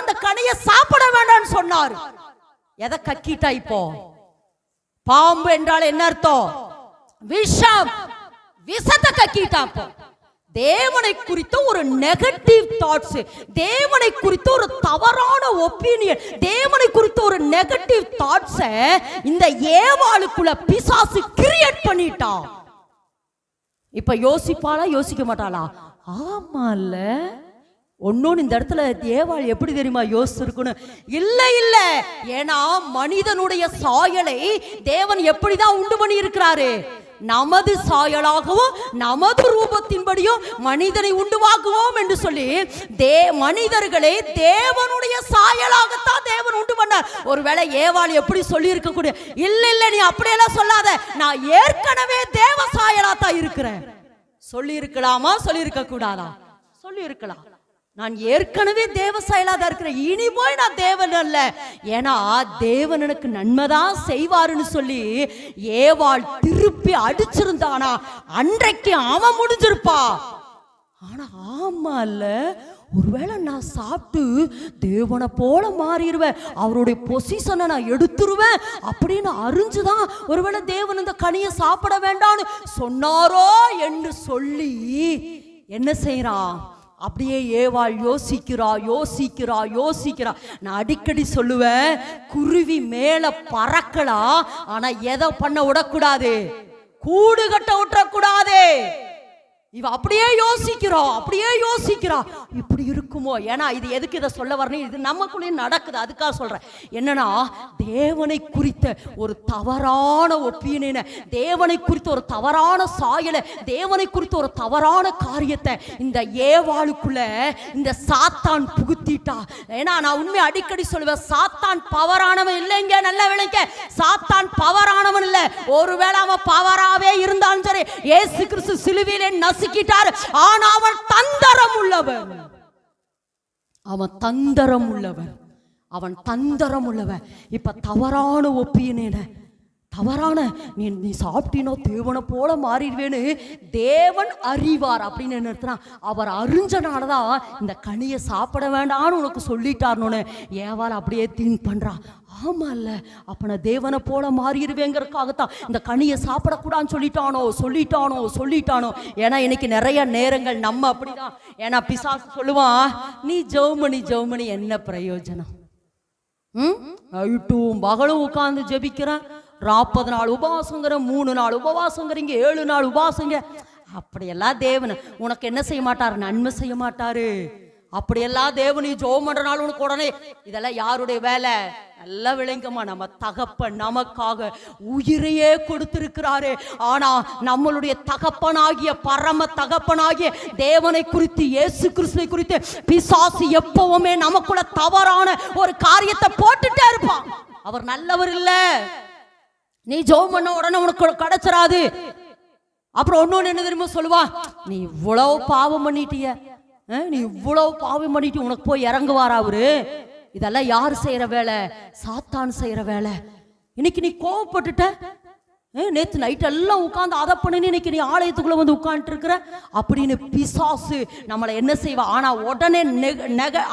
Speaker 1: அந்த கனியை சாப்பிட வேண்டாம்னு சொன்னார். எதை கக்கிட்டா இப்போ? பாம்பு என்றால் என்ன அர்த்தம்? விஷம். விஷத்தை கக்கிட்டான். தேவனை குறித்த ஒரு நெகட்டிவ் தாட்ஸ், தேவனை குறித்த ஒரு தவறான ஒப்பீனியன், தேவனை குறித்த ஒரு நெகட்டிவ் தாட்ஸ் இந்த ஏவாளுக்குள்ள பிசாசு கிரியேட் பண்ணிட்டான். இப்ப யோசிப்பாளா யோசிக்க மாட்டாளா? ஆமால, ஒன்னொன்னு இந்த இடத்துல ஏவாள் எப்படி தெரியுமா யோசிச்சிருக்கணும்? இல்ல இல்ல, ஏன்னா மனிதனுடைய சாயலை தேவன் எப்படிதான் உண்டு பண்ணி இருக்கிறாரு, நமது சாயலாகவும் நமது ரூபத்தின்படியும் மனிதனை உண்டுவாக்குவோம் என்று சொல்லி மனிதர்களை தேவனுடைய சாயலாகத்தான் தேவன் உண்டு பண்ணார். ஒருவேளை ஏவாள் எப்படி சொல்லி இருக்க கூடிய, இல்ல இல்ல நீ அப்படியெல்லாம் சொல்லாத, நான் ஏற்கனவே தேவ சாயலா தான் இருக்கிறேன் சொல்லி இருக்கலாமா? சொல்லி இருக்க கூடாதா? சொல்லி இருக்கலாம். நான் ஏற்கனவே தேவ சாயலாதான் இருக்கிறேன், இனி போய் நான் தேவன் அல்ல, ஏன்னா தேவன் எனக்கு நன்மைதான் செய்வாருன்னு சொல்லி ஏவாள் திருப்பி அடிச்சிருந்தானா அன்றைக்கு அவன் முடிஞ்சிருப்பா. ஆனா ஆமா இல்ல, ஒருவேளை நான் சாப்பிட்டு தேவனை போல மாறிடுவேன், அவருடைய பொசிஷனை நான் எடுத்துருவேன் அப்படின்னு அறிஞ்சுதான் ஒருவேளை தேவன் இந்த கனியை சாப்பிட வேண்டாம்னு சொன்னாரோ என்று சொல்லி என்ன செய்யறான், அப்படியே ஏவாள் யோசிக்கிறா. நான் அடிக்கடி சொல்லுவேன், குருவி மேல பறக்கலாம், ஆனா எதை பண்ண விடக்கூடாது, கூடு கட்ட விட்டுறக்கூடாது. இவ அப்படியே யோசிக்கிறா, இப்படி இருக்குமோ? ஏன்னா இது எதுக்கு இதை சொல்ல வரணும், இது நமக்குள்ளே நடக்குது, அதுக்காக சொல்றேன். என்னன்னா, தேவனை குறித்த ஒரு தவறான ஒப்பீனியனை, தேவனை குறித்த ஒரு தவறான சாயலை, தேவனை குறித்த ஒரு தவறான காரியத்தை இந்த ஏவாளுக்குள்ள இந்த சாத்தான் புகுத்திட்டா. ஏன்னா நான் உண்மை அடிக்கடி சொல்லுவேன், சாத்தான் பவரானவன் இல்லைங்க, நல்ல விளைங்க, சாத்தான் பவரானவன் இல்லை. ஒருவேளை அவன் பவராவே இருந்தாலும் சரி, இயேசு கிறிஸ்து சிலுவையிலே நசுக்கிட்டார், ஆனா அவன் தந்திரம் உள்ளவன், அவன் தந்திரம் உள்ளவன். இப்ப தவறான ஒப்பீனியனை, தவறான நீ சாப்பிட்டீனோ தேவனை போல மாறிடுவேன்னு தேவன் அறிவார் அப்படின்னு நிறுத்தினா, அவர் அறிஞ்சனாலதான் இந்த கனியை சாப்பிட வேண்டாம்னு உனக்கு சொல்லிட்டாருன்னு ஏவாள் அப்படியே திங்க் பண்றான். ஆமா இல்ல, அப்ப நான் தேவனை போல மாறிடுவேங்கிறதுக்காகத்தான் இந்த கனியை சாப்பிடக்கூடாதுன்னு சொல்லிட்டானோ. ஏன்னா இன்னைக்கு நிறைய நேரங்கள் நம்ம அப்படிதான். ஏன்னா பிசாசு சொல்லுவான், நீ ஜெபமணி என்ன பிரயோஜனம்? நைட்டும் பகலும் உட்கார்ந்து ஜெபிக்கிறேன், 40 நாள் உபவாசங்கிற, 3 நாள் உபவாசங்கிறீங்க, 7 நாள் உபவாசங்க. அப்படியெல்லாம் தேவன் உனக்கு என்ன செய்ய மாட்டாரு? நன்மை செய்ய மாட்டாரு. அப்படியெல்லாம் தேவன் நீ ஜெபம் பண்ற நாள் உனக்கு உடனே இதெல்லாம் யாருடைய வேலை? நல்லா விளங்கமா, நம்ம தகப்பன் நமக்காக உயிரையே கொடுத்திருக்கிறாரு. ஆனா நம்மளுடைய தகப்பனாகிய பரம தகப்பனாகிய தேவனை குறித்து, இயேசு கிறிஸ்துவை குறித்து பிசாசு எப்பவுமே நமக்குள்ள தவறான ஒரு காரியத்தை போட்டுட்டே இருப்பான். அவர் நல்லவர் இல்ல, நீ ஜெபம் பண்ண உடனே உனக்கு கிடைச்சிராது. அப்புறம் ஒன்னொன்னு என்ன தெரியுமா சொல்லுவா? நீ இவ்வளவு பாவம் பண்ணிட்டிய, நீ இவ்வளவு பாவம் பண்ணிட்டு உனக்கு போய் இறங்குவாரா அவரு? இதெல்லாம் யாரு செய்யற வேலை? சாத்தான் செய்யற வேலை. இன்னைக்கு நீ கோவப்பட்டுட்ட, நேத்து நைட் எல்லாம் உட்கார்ந்து அதை பண்ணி இன்னைக்கு நீ ஆலயத்துக்குள்ள வந்து உட்கார்ந்து இருக்கிற அப்படின்னு பிசாசு நம்மளை என்ன செய்வா? ஆனா உடனே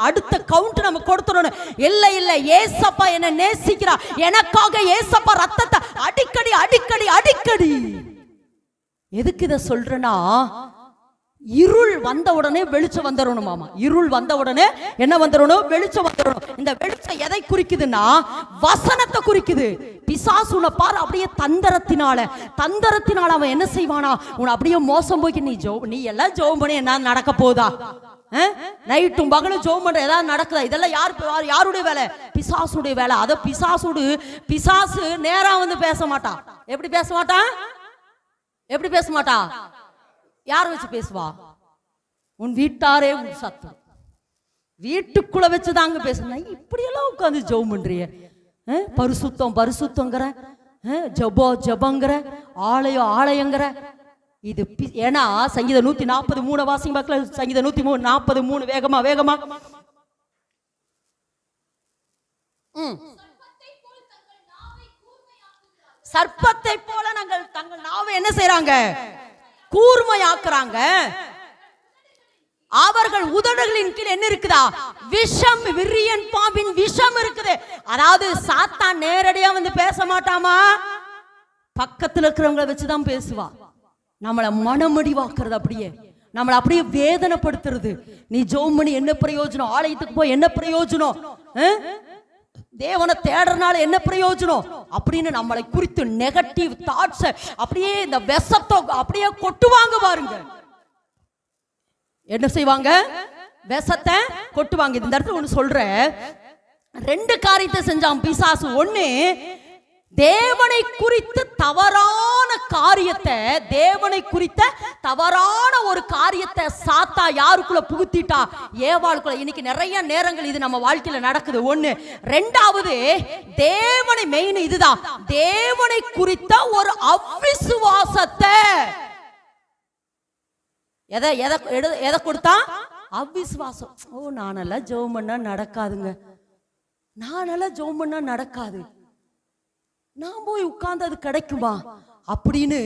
Speaker 1: அடுத்த கவுண்ட் நம்ம கொடுத்துடணும். இல்ல ஏசப்பா என்ன நேசிக்கிறா, எனக்காக ஏசப்பா ரத்தத்தை அடிக்கடி. எதுக்கு இதை சொல்றேன்னா, இருள் வந்த உடனே வெளிச்சம் வந்துடணும். மாமா, இருள் வந்த உடனே என்ன வந்துடணும்? வெளிச்சம் வந்துடணும். இந்த வெளிச்சம் எதை குறிக்குதுன்னா, வசனத்தை குறிக்குது. பிசாசு உன்னை பாரு அப்படியே தந்தரத்தினால அவன் என்ன செய்வானா? உன்னை அப்படியே மோசம் போய் நீ எல்லாம் ஜெபம் பண்ணி என்ன நடக்க போதா? நைட்டும் பகலும் ஜெபம் பண்ற ஏதாவது நடக்குதா? இதெல்லாம் யாருடைய வேலை? பிசாசுடைய வேலை. அத பிசாசு நேரா வந்து பேச மாட்டான். எப்படி பேச மாட்டான்? யார வச்சு பேசுவா? உன் வீட்டாரே உன் சத்தம் வீட்டுக்குள்ள வச்சுதாங்க பேசுனா. இப்படி எல்லாம் உட்காந்து ஜெபம் பண்றிய, பரிசுத்தங்கிற, ஜபங்கிற, ஆலயங்கிற. இது ஏன்னா சங்கீதம் 143 வாசிங்க பார்க்கல. சங்கீதம் 143 வேகமா சர்ப்பத்தை போல தங்கள் நாவை என்ன செய்யறாங்க? கூர்மையாக்குறாங்க. அவர்கள் உதடுகளின் கீழ் என்ன இருக்குதா? விஷம், விரியன் பாம்பின் விஷம் இருக்குது. அதாவது சாத்தான் நேரடியா வந்து பேச மாட்டாமா, பக்கத்துல இருக்கிறவங்களை வச்சுதான் பேசுவா. நம்மளை மனமடிவாக்குறது, நம்மளை அப்படியே வேதனைப்படுத்துறது. நீ ஜெபம் பண்ணி என்ன பிரயோஜனம்? ஆலயத்துக்கு போய் என்ன பிரயோஜனம்? தேவனை தேடுறனால என்ன பிரயோஜனம் அப்படின்னு நம்மளை குறித்து நெகட்டிவ் தாட்ஸ் அப்படியே இந்த விஷத்தை அப்படியே கொட்டுவாங்க பாருங்க. என்ன செய்வாங்க? விஷத்தை கொட்டுவாங்க. இந்த இடத்துல ஒண்ணு சொல்றேன், 2 காரியத்தை செஞ்சான் பிசாசு. ஒண்ணு, தேவனை குறித்த தவறான ஒரு காரியத்தை சாத்தா யாருக்குள்ள புகுத்திட்டா? ஏவாளுக்குள்ள. இன்னைக்கு நிறைய நேரங்கள் இது நம்ம வாழ்க்கையில நடக்குது. ஒண்ணு. 2வது, தேவனை மெயின் இதுதான், தேவனை குறித்த ஒரு அவிசுவாசத்தை. எதை கொடுத்தா? அவிசுவாசம். நானெல்லாம் ஜெபம் பண்ணா நடக்காது, நான் போய் உட்கார்ந்து அது கிடைக்குமா அப்படின்னு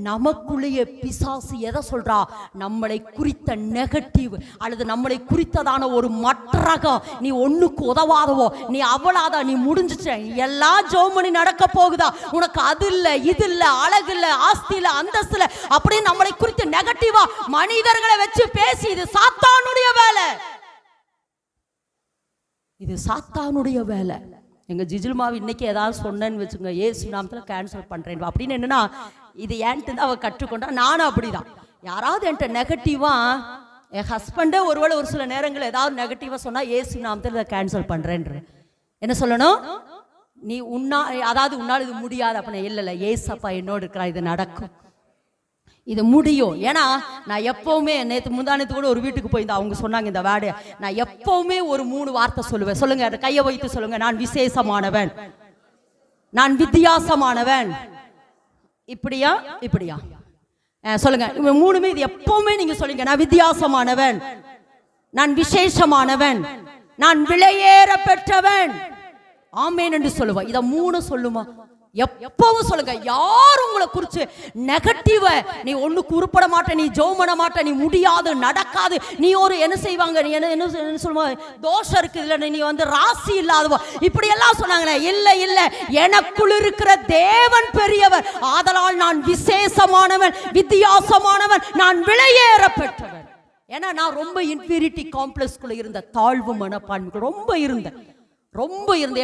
Speaker 1: நமக்குள்ளேயே பிசாசு எதை சொல்றா? நம்மளை குறித்த நெகட்டிவ் அல்லது நம்மளை குறித்ததான ஒரு மற்றகம். நீ ஒண்ணுக்கு உதவாதவோ, நீ அவ்வளாதா, நீ முடிஞ்சிச்ச, எல்லாம் ஜெபம் பண்ணி நடக்க போகுதா, உனக்கு அது இல்ல, இது இல்ல, அழகு இல்ல, ஆஸ்தி இல்ல, அந்தஸ்து இல்ல அப்படின்னு நம்மளை குறித்து நெகட்டிவா மனிதர்களை வச்சு பேசி, இது சாத்தானுடைய வேலை. எங்க ஜிஜில்மாவு இன்னைக்கு ஏதாவது சொன்னேன்னு வச்சுங்க, ஏசு நாமத்துல கேன்சல் பண்றேன் அப்படின்னு. என்னன்னா, இது ஏன்ட்டு தான் அவ கற்றுக்கொண்டா. நானும் அப்படிதான். யாராவது என்கிட்ட நெகட்டிவா, என் ஹஸ்பண்டே ஒருவேளை ஒரு சில நேரங்கள் ஏதாவது நெகட்டிவா சொன்னா, ஏசு நாமத்துல இதை கேன்சல் பண்றேன்ற. என்ன சொல்லணும்? நீ உன்னால் இது முடியாது அப்படின்னு. இல்ல ஏசப்பா என்னோடு இருக்கிறா, இது நடக்கும், இது முடியும். ஏன்னா நான் எப்பவுமே முந்தானத்து கூட ஒரு வீட்டுக்கு போயிருந்தேன். அவங்க சொன்னாங்க இந்த வேர்டு. நான் எப்பவுமே ஒரு 3 வார்த்தை சொல்லுவேன். சொல்லுங்க, கையை வைத்து சொல்லுங்க. நான் விசேஷமானவன், நான் வித்தியாசமானவன். இப்படியா சொல்லுங்க. 3மே இது எப்பவுமே நீங்க சொல்லுங்க. நான் வித்தியாசமானவன், நான் விசேஷமானவன், நான் விலையேற பெற்றவன். ஆமேன் என்று சொல்லுவா. இத 3 சொல்லுமா? எப்பவும் சொல்லுங்க, யார் உங்களை குறிச்சு நெகட்டிவ நீ ஒண்ணுக்கு உருப்பட மாட்ட, நீ ஜெபம் பண்ண மாட்ட, நீ முடியாது, நடக்காது, நீ ஒரு என்ன செய்வாங்க, நீ என்ன சொல்லுவாங்க, தோஷம் இருக்கு இல்ல, நீ வந்து ராசி இல்லாதவோ, இப்படி எல்லாம் சொன்னாங்களே. இல்ல இல்ல, எனக்குள் இருக்கிற தேவன் பெரியவர், ஆதலால் நான் விசேஷமானவன், வித்தியாசமானவன், நான் விலையேற பெற்றவன். ஏன்னா நான் ரொம்ப இன்ஃபீரிட்டி காம்ப்ளெக்ஸ்குள்ள இருந்த, தாழ்வு மனப்பான்மை ரொம்ப இருந்தேன்.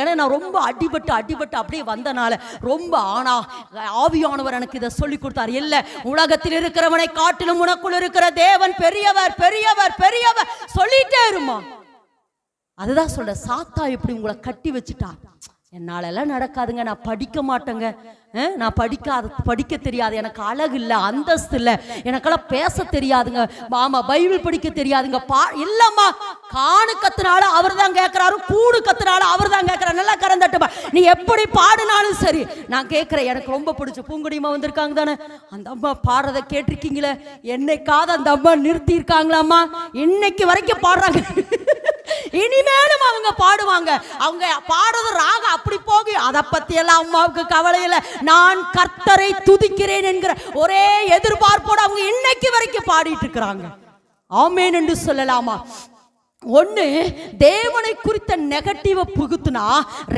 Speaker 1: ஏன்னா நான் ரொம்ப அடிபட்டு அப்படியே வந்தனால ரொம்ப. ஆனா ஆவியானவர் எனக்கு இதை சொல்லி கொடுத்தார். இல்ல, உலகத்தில் இருக்கிறவனை காட்டிலும் உனக்குள் இருக்கிற தேவன் பெரியவர் பெரியவர் பெரியவர் சொல்லிட்டே இருமா. அதுதான் சொல்ற, சாத்தா எப்படி உங்களை கட்டி வச்சுட்டா, என்னால எல்லாம் நடக்காதுங்க, நான் படிக்க மாட்டேங்க, நான் படிக்க தெரியாது, எனக்கு அழகு இல்லை, அந்தஸ்து இல்லை, எனக்கெல்லாம் பேச தெரியாதுங்க, மாமா பைபிள் படிக்க தெரியாதுங்க, இல்லம்மா, காணு கத்துனால அவர் தான் கேட்கிறாரு, கூடு கத்துனால அவர் தான் கேட்கிறாரு, நல்லா கறந்தட்டுமா, நீ எப்படி பாடுனாலும் சரி. நான் கேட்கிறேன், எனக்கு ரொம்ப பிடிச்ச பூங்குடிமா வந்திருக்காங்க தானே, அந்த அம்மா பாடுறதை கேட்டிருக்கீங்களே, என்னைக்காவது அந்த அம்மா நிறுத்தி இருக்காங்களாம்மா? இன்னைக்கு வரைக்கும் பாடுறாங்க, இனிமேலும் அவங்க பாடுவாங்க. அவங்க பாடுறது ராக அப்படி போகு, அதை பத்தி எல்லாம் அம்மாவுக்கு கவலை இல்லை. நான் கர்த்தரை துதிக்கிறேன் என்கிற ஒரே எதிர்பார்ப்போடு அவங்க இன்னைக்கு வரைக்கும் பாடிட்டு இருக்கிறாங்க. ஆமேன் என்று சொல்லலாமா? ஒண்ணு, தேவனை குறித்த நெகட்டிவ புகுத்துனா,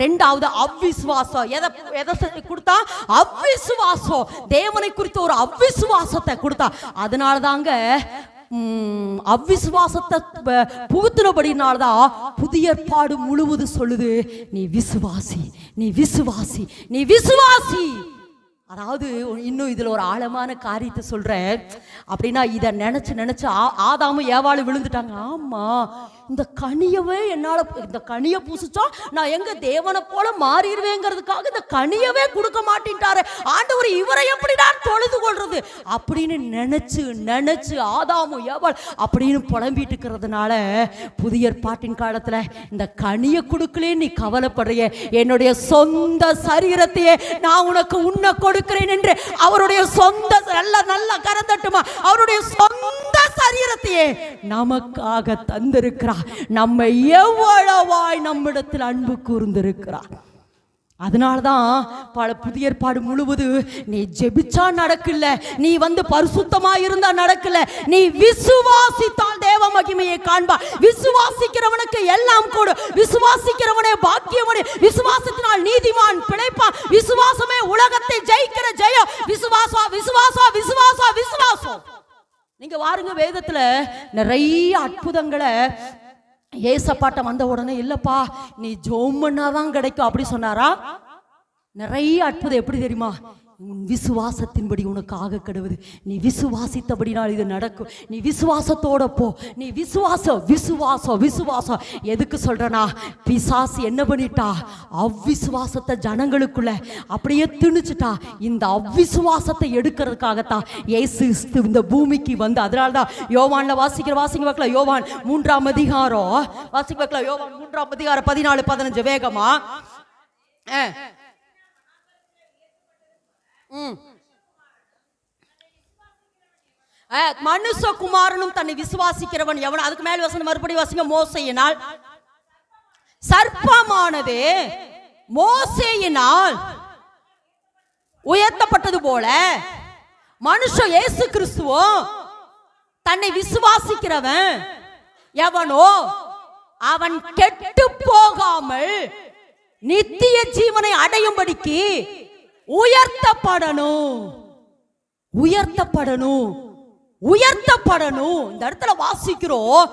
Speaker 1: ரெண்டாவது அவ்விசுவாசம். எதை கொடுத்தா? அவ்விசுவாசம். தேவனை குறித்த ஒரு அவ்விசுவாசத்தை கொடுத்தா. அதனால தாங்க அவ்விசுவாசத்தை புகுத்தினபடினால்தான் புதிய ஏற்பாடு முழுவதும் சொல்லுது, நீ விசுவாசி, நீ விசுவாசி, நீ விசுவாசி. அதாவது இன்னும் இதுல ஒரு ஆழமான காரியத்தை சொல்றேன். அப்படின்னா இதை நினைச்சு ஆதாமும் ஏவாளும் விழுந்துட்டாங்க. ஆமா, இந்த கனியவே என்னால, இந்த கனியை பூசிச்சா நான் எங்க தேவனை போல மாறிடுவேங்கிறதுக்காக இந்த கனியவே கொடுக்க மாட்டேன்ட்டாரு ஆண்டவர், இவரை எப்படி நான் தொழுது கொள்றது அப்படின்னு நினைச்சு ஆதாமும் ஏவாள் அப்படின்னு புலம்பிட்டு இருக்கிறதுனால, புதிய ஏற்பாட்டின் காலத்துல இந்த கனியை கொடுக்கலே நீ கவலைப்படுறிய, என்னுடைய சொந்த சரீரத்தையே நான் உனக்கு உன்னை கொடுக்கிறேன் என்று அவருடைய சொந்த, நல்ல கரந்தட்டுமா, அவருடைய சொந்த சரீரத்தையே நமக்காக தந்திருக்கிறார். நம்மை எவ்வளவாய் நம்மிடத்தில் அன்பு கூர்ந்திருக்கிறார். அதனாலதான் பல புதிய ஏற்பாடு முழுவது, நீ ஜெபிச்சா நடக்கல, நீ வந்து பரிசுத்தமா இருந்தா நடக்கல, நீ விசுவாசித்தால் தேவ மகிமையை காண்பா. விசுவாசிக்கிறவனுக்கு எல்லாம் கூட, விசுவாசிக்கிறவனே பாக்கியவனே, விசுவாசத்தினால் நீதிமான் பிழைப்பான், விசுவாசமே உலகத்தை ஜெயிக்கிற ஜெயம். விசுவாசம் விசுவாசம் விசுவாசம் விசுவாசம். நீங்க வாருங்க, வேதத்துல நிறைய அற்புதங்களை ஏசப்பாட்ட வந்த உடனே, இல்லப்பா நீ ஜெபம் பண்ணாதான் கிடைக்கும் அப்படி சொன்னாரா? நிறைய அற்புதம் எப்படி தெரியுமா? உன் விசுவாசத்தின்படி உனக்காக கெடுவது, நீ விசுவாசித்தபடினால் இது நடக்கும், நீ விசுவாசத்தோட போ, நீ விசுவாசம் விசுவாசம் விசுவாசம். எதுக்கு சொல்றனா, பிசாசு என்ன பண்ணிட்டா, அவ்விசுவாசத்தை ஜனங்களுக்குள்ள அப்படியே திணிச்சுட்டா. இந்த அவ்விசுவாசத்தை எடுக்கிறதுக்காகத்தான் இயேசு இந்த பூமிக்கு வந்து. அதனால்தான் யோவான்ல வாசிங்க பார்க்கலாம், யோவான் 3ஆம் அதிகாரம் வாசிக்க பார்க்கலாம், யோவான் 3ஆம் அதிகாரம் 14-15 வேகமா. மனுஷகுமாரனும் தன்னை விசுவாசிக்கிறவன் எவன், அதுக்கு மேல் வசனம் மறுபடி வாசிங்க. மோசேயினால் சர்ப்பமானது மோசேயினால் உயர்த்தப்பட்டது போல மனுஷன் இயேசு கிறிஸ்துவோ தன்னை விசுவாசிக்கிறவன் எவனோ அவன் கெட்டு போகாமல் நித்திய ஜீவனை அடையும்படிக்கு உயர்த்தப்படணும். இந்த இடத்துல வாசிக்கிறோம்,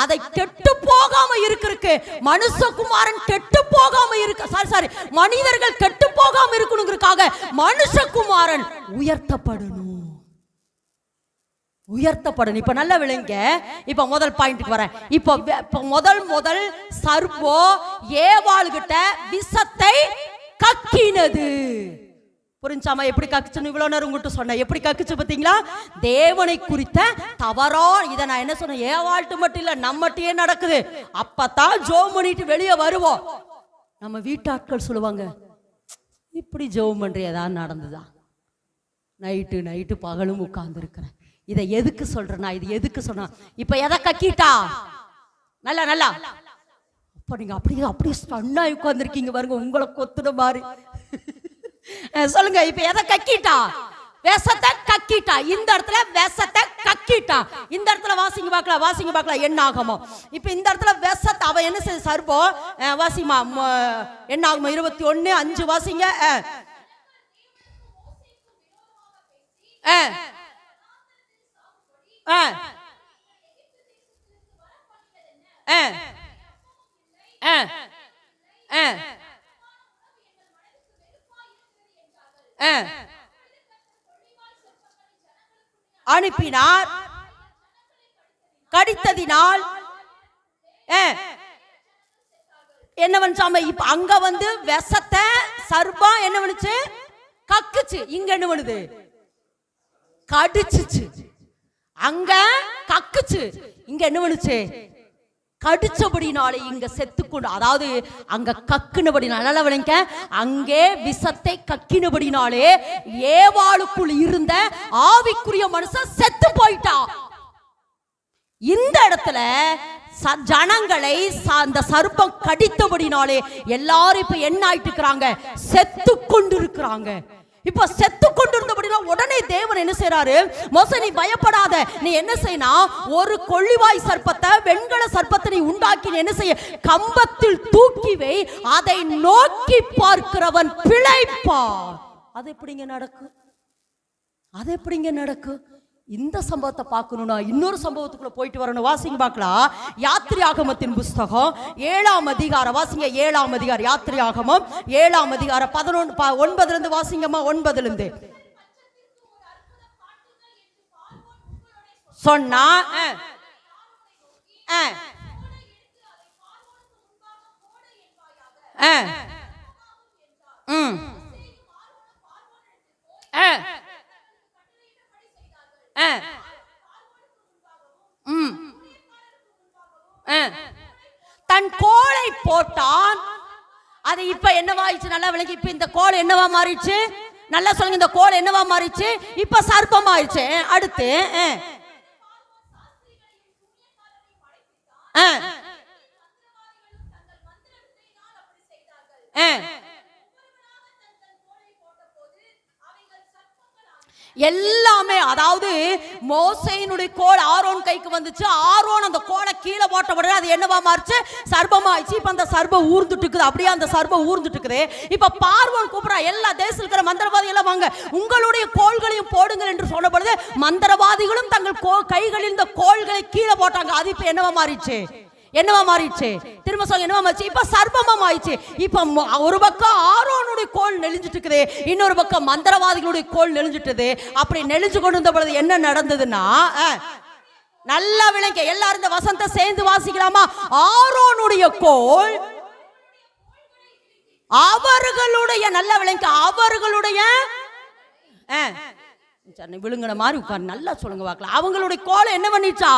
Speaker 1: அதை கெட்டு போகாம இருக்கு. மனுஷகுமாரன் கெட்டு போகாம இருக்க, சாரி மனிதர்கள் கெட்டு போகாம இருக்கணுங்கிறதுக்காக மனுஷகுமாரன் உயர்த்தப்படணும். இப்ப நல்ல விளங்க. இப்ப முதல் பாயிண்ட்க்கு வரேன். இப்ப முதல் சர்ப்போ ஏவாள்கிட்ட விஷத்தை கக்கினது. புரிஞ்சாமா? எப்படி கக்குச்சுன்னு இவ்வளவு நேரம் உங்ககிட்ட சொன்னேன். எப்படி கக்குச்சு பார்த்தீங்களா? தேவனை குறித்த தவறா, இதை நான் என்ன சொன்னேன், ஏவாள்ட்டு மட்டும் இல்ல நம்மகிட்டயே நடக்குது. அப்பதான் ஜெபம் பண்ணிட்டு வெளியே வருவோம். நம்ம வீட்டாட்கள் சொல்லுவாங்க, இப்படி ஜெபம் பண்றியதா நடந்துதா, நைட்டு பகலும் உட்கார்ந்து இருக்கிறேன். இதை எதுக்கு சொல்றேன்னா, இது எதுக்கு சொன்னா, இப்ப எதை கக்கிட்டா நல்லா அப்ப நீங்க அப்படியே ஸ்டன்னாய் உட்கார்ந்துருக்கீங்க பாருங்க, உங்களை கொத்துன மாதிரி. சொல்லுங்க. இப்ப எதை கக்கிட்டா? விஷத்தை கக்கிட்டா. இந்த இடத்துல விஷத்தை கக்கிட்டா. இந்த இடத்துல வாசிங்க பார்க்கலாம், வாசிங்க பார்க்கலாம் என்ன ஆகுமோ. இப்ப இந்த இடத்துல விஷத்தை அவ என்ன செய்ய சர்ப்பம் வாசிமா என்ன ஆகுமோ 21:5 வாசிங்க. அனுப்பினார், கடித்ததினால் என்ன பண்ணாம. இப்ப அங்க வந்து விஷத்தை சர்ப்பம் என்ன பண்ணுச்சு? கக்குச்சு. இங்க என்ன பண்ணுது? கடிச்சுச்சு. அங்க கக்குச்சு, இங்க என்ன பண்ணுச்சு? கடிச்சபடினாலே இங்க செத்துக்கொண்டு, அதாவது அங்க கக்குனபடினால நல்லா விளங்க, அங்கே விஷத்தை கக்கினபடினாலே ஏவாளுக்குள் இருந்த ஆவிக்குரிய மனுஷன் செத்து போயிட்டா. இந்த இடத்துல ஜனங்களை அந்த சர்ப்பம் கடித்தபடினாலே எல்லாரும் இப்ப என்ன ஆயிட்டு இருக்கிறாங்க? செத்து கொண்டு இருக்கிறாங்க. இப்ப செத்து கொண்டிருந்தபடினா உடனே தேவன் என்ன செய்யறாரு? மோசே நீ பயப்படாத, நீ என்ன செய்யணும், ஒரு கொள்ளிவாய் சர்ப்பத்தை, வெண்கல சர்ப்பத்தை நீ உண்டாக்கி என்ன செய்ய, கம்பத்தில் தூக்கி வை, அதை நோக்கி பார்க்கிறவன் பிழைப்பான். அது எப்படிங்க நடக்கும்? அது எப்படிங்க நடக்கும்? இந்த சம்பவத்தை பார்க்கணும்னா இன்னொரு சம்பவத்துக்குள்ள போயிட்டு வரணும். வாசிங்க பார்க்கலாம். யாத்திராகமத்தின் புஸ்தகம் 7ஆம் அதிகாரம் வாசிங்க. 7ஆம் அதிகாரம் யாத்திராகமம் 7ஆம் அதிகாரம் 9 இருந்து வாசிங்கம்மா. 9 இருந்து சொன்னா தன் கோலை போட்டான். அது இப்ப என்னவாயிடுச்சு? நல்லா விளங்கி. இப்ப இந்த கோல் என்னவா மாறிடுச்சு? நல்லா சொல்லுங்க. இந்த கோல் என்னவா மாறிடுச்சு? இப்ப சர்ப்பம் ஆயிடுச்சு. அடுத்து எல்லாமே, அதாவது மோசேயினுடைய கோல் ஆரோன் கைக்கு வந்துச்சு. ஆரோன் அந்த கோலை கீழே போட்ட உடனே அது என்னவா மாறிச்சு? சர்ப்பமாயிடுச்சு. இப்ப அந்த சர்ப்பம் ஊர்ந்துட்டு இருக்குது. அப்படியே அந்த சர்ப்பம் ஊர்ந்துட்டு இருக்குது. இப்ப பார்வோன் கூப்பிடுறா, எல்லா தேசத்தில் இருக்கிற மந்திரவாதிகளை வாங்க, உங்களுடைய கோள்களையும் போடுங்கள் என்று சொல்லப்படுது. மந்திரவாதிகளும் தங்கள் கைகளில் இந்த கோள்களை கீழே போட்டாங்க. அது இப்ப என்னவா மாறிச்சு? என்னவா மாறிடுச்சு? திரும்ப சொல்ல, என்னவா மாறிச்சு? இப்ப சர்ப்பமா ஆயிடுச்சு. இப்ப ஒரு பக்கம் ஆரோனுடைய கோல் நெளிஞ்சிட்டு இருக்குது, இன்னொரு பக்கம் மந்திரவாதிகளுடைய கோல் நெளிஞ்சிட்டது. அப்படி நெளிஞ்சு கொண்டு இருந்த பொழுது என்ன நடந்ததுன்னா, நல்லா விளங்க, எல்லாரும் இந்த வசனத்தை சேர்ந்து வாசிக்கலாமா? ஆரோனுடைய கோல் அவர்களுடைய, நல்லா விளங்க, அவர்களுடைய விழுங்கின மாதிரி உட்கார், நல்லா சொல்லுங்க பார்க்கலாம். அவங்களுடைய கோலை என்ன பண்ணிச்சா?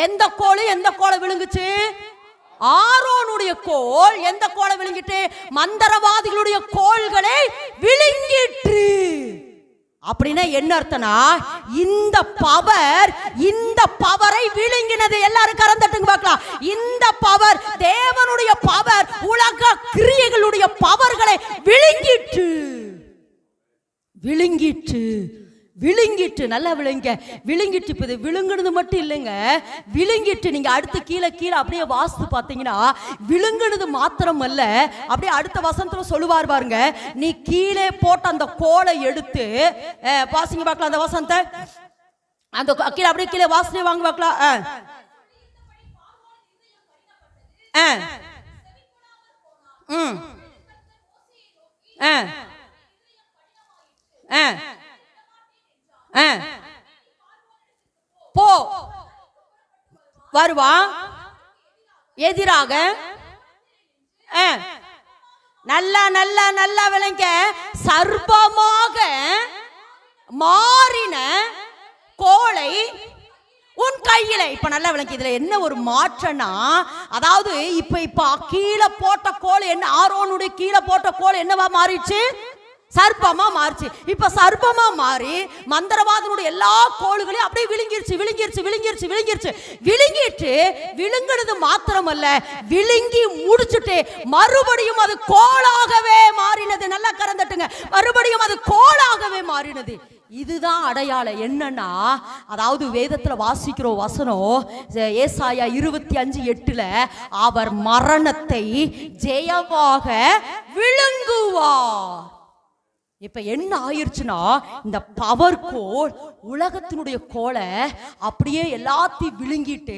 Speaker 1: எந்த கோல் எந்த கோலை விழுங்குச்சு? ஆரோனுடைய கோல் எந்த கோலை விழுங்கிட்டு? மந்திரவாதிகளுடைய கோல்களை விழுங்கிட்டு. அப்படின்னா என்ன அர்த்தம்னா, இந்த பவரை விழுங்கினது. எல்லாரும் கரந்தட்டுங்க பார்க்கலாம். இந்த பவர், தேவனுடைய பவர், உலக கிரியைகளுடைய பவர்களை விழுங்கிட்டு. விழுங்கிட்டு நல்லா விழுங்க. விழுங்கிட்டு இப்ப விழுங்குனது மட்டும் இல்லைங்க, விழுங்கிட்டு நீங்க அடுத்து கீழே அப்படியே வாஸ்து பார்த்தீங்கன்னா விழுங்குனது மாத்திரம் அல்ல, அப்படியே அடுத்த வசனத்துல சொல்லுவார் பாருங்க, நீ கீழே போட்ட அந்த கோலை எடுத்து வாசிங்க பார்க்கலாம். அந்த வசனத்தை அந்த கீழே அப்படியே கீழே வாசனை வாங்க பார்க்கலாம். போ வருவான் எதிராக. நல்லா நல்லா நல்லா விளங்க, சர்ப்பமாக மாறின கோலை உன் கையில. இப்ப நல்லா விளங்க, இதுல என்ன ஒரு மாற்றம்னா, அதாவது இப்ப கீழே போட்ட கோல் என்ன, ஆரோனுடைய கீழே போட்ட கோல் என்னவா மாறிடுச்சு? சர்ப்பமா மாறிச்சு. இப்ப சர்ப்பமா மாறி மந்திரவாதனுடைய எல்லா கோளுகளையும் அப்படியே விழுங்கிட்டு விழுங்கினது மாத்திரமல்ல, விழுங்கி முடிச்சுட்டு மறுபடியும் அது கோளாகவே மாறினது. நல்லா கரந்தட்டுங்க. மறுபடியும் அது கோளாகவே மாறினது. இதுதான் அடையாளம். என்னன்னா, அதாவது வேதத்துல வாசிக்கிற வசனம் ஏசாயா 25:8 அவர் மரணத்தை ஜெயமாக விழுங்குவார். இப்ப என்ன ஆயிருச்சுன்னா, இந்த பவர் கோல் உலகத்தினுடைய கோலை அப்படியே எல்லாத்தையும் விழுங்கிட்டு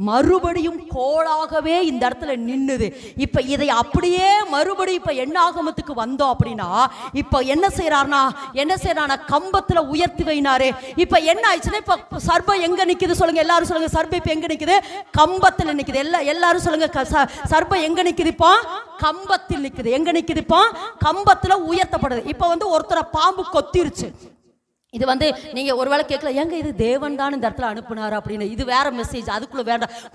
Speaker 1: மறுபடியும் கோளாகவே இந்த இடத்துல நின்னுது. இப்ப இதை அப்படியே மறுபடியும் இப்ப என்ன ஆகமத்துக்கு வந்தோம் அப்படின்னா, இப்ப என்ன செய்யறாருனா கம்பத்துல உயர்த்தி வைனாரு. இப்ப என்ன ஆயிடுச்சுன்னா, இப்ப சர்ப்பம் எங்க நிக்குது சொல்லுங்க, எல்லாரும் சொல்லுங்க. சர்ப்பம் இப்ப எங்க நிக்குது? கம்பத்துல நிக்குது. எல்லாரும் சொல்லுங்க, சர்ப்பம் எங்க நிக்குது? இப்போ கம்பத்தில் நிக்குது. எங்க நிக்குது? இப்போ கம்பத்துல உயர்த்தப்படுது. இப்ப ஒருத்தரை பாம்பு கொத்திருச்சு. இது நீங்க ஒருவேளை கேட்கல, எங்க இது தேவன் தான் இந்த இடத்துல அனுப்புனாரு அப்படின்னு. இது வேற மெசேஜ், அதுக்குள்ள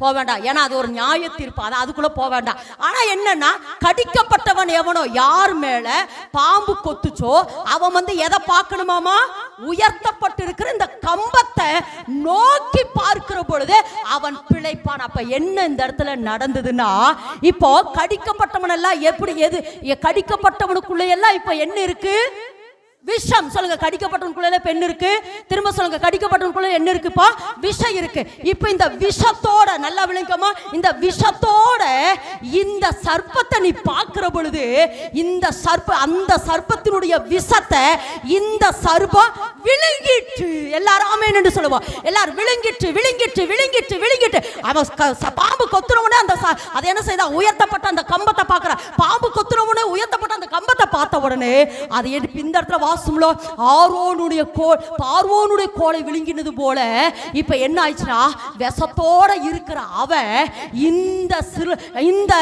Speaker 1: போக வேண்டாம். ஏன்னா அது ஒரு நியாய தீர்ப்பு, அதுக்குள்ள போக வேண்டாம். ஆனா என்னன்னா, கடிக்கப்பட்டவன் எவனோ, யார் மேல பாம்பு கொத்துச்சோ அவன் எதை பார்க்கணுமாமா? உயர்த்தப்பட்டிருக்கிற இந்த கம்பத்தை நோக்கி பார்க்கிற பொழுது அவன் பிழைப்பான். அப்ப என்ன இந்த இடத்துல நடந்ததுன்னா, இப்போ கடிக்கப்பட்டவன் எல்லாம் எது கடிக்கப்பட்டவனுக்குள்ள எல்லாம் இப்ப என்ன இருக்கு? விஷம். சொல்லுங்க, கடிக்கப்பட்டவனுக்குள்ள பெண் இருக்கு. திரும்ப சொல்லுங்க, கடிக்கப்பட்டவனுக்குள்ள என்ன இருக்குப்பா? விஷம் இருக்கு. இப்ப இந்த விஷத்தோட, நல்லா விளங்கமா, இந்த விஷத்தோட இந்த சர்ப்பத்தை நீ பார்க்கிற பொழுது, இந்த அந்த சர்ப்பத்தினுடைய விஷத்தை இந்த சர்ப்பம் விழுங்கிட்டு, எல்லாரும் ஆமென் என்று சொல்லுவோம். எல்லாரும் விழுங்கிட்டு அவன் பாம்பு கொத்துறவனே அதை என்ன செய்தா? உயர்த்தப்பட்ட அந்த கம்பத்தை பார்க்கிற. பாம்பு கொத்துறவனே உயர்த்தப்பட்ட அந்த கம்பத்தை பார்த்த உடனே அது இந்த இடத்துல பார்வோனுடைய கோலை விழுங்கினது போல இப்ப என்ன ஆயிடுச்சுன்னா, விஷத்தோட இருக்கிற அவன் இந்த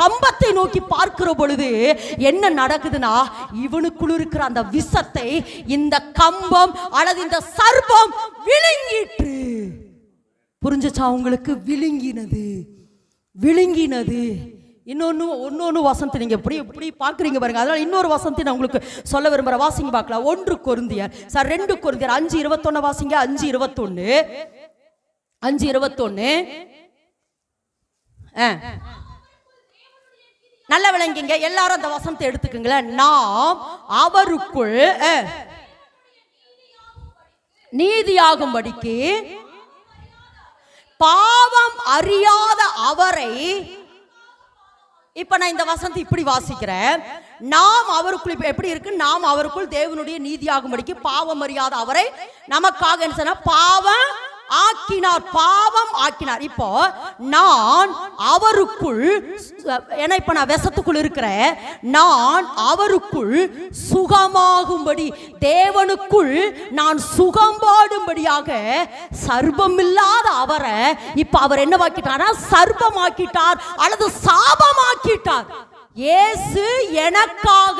Speaker 1: கம்பத்தை நோக்கி பார்க்கிற பொழுது என்ன நடக்குதுன்னா, இவனுக்குள் இருக்கிற அந்த விஷத்தை இந்த கம்பம் அல்லது இந்த சர்ப்பம் விழுங்கிட்டு. புரிஞ்சுச்சா உங்களுக்கு? விழுங்கினது. இன்னொன்னு வசனத்தை நீங்க எப்படி பார்க்குறீங்க பாருங்க. அதனால இன்னொரு வசனத்தை நான் உங்களுக்கு சொல்ல விரும்புற. வாசிங்க பார்க்கலாம். 1 கொரிந்தியர் 2 கொரிந்தியர் 5:21 வாசிங்க. 5:21 நல்ல விளங்கிங்க. எல்லாரும் அந்த வசனத்தை எடுத்துக்கங்களேன். நாம் அவருக்குள் நீதியாகும்படிக்கு பாவம் அறியாத அவரை. இப்ப நான் இந்த வசனத்தை இப்படி வாசிக்கிறேன். நாம் அவருக்குள் எப்படி இருக்கு? நாம் அவருக்குள் தேவனுடைய நீதியாகும்படிக்கு பாவம் அறியாத அவரை நமக்காக என்ன சொன்னா? பாவம் ஆக்கினார். இப்போ நான் அவருக்குள், ஏன்னா இப்ப நான் விஷத்துக்குள் இருக்கிறேன், நான் அவருக்குள் சுகமாகும்படி, தேவனுக்குள் நான் சுகம்பாடும்படியாக சர்ப்பமில்லாத அவரை இப்ப அவர் என்னவாக்கிட்டார்? சர்ப்பமாக்கிட்டார் அல்லது சாபமாக்கிட்டார். இயேசு எனக்காக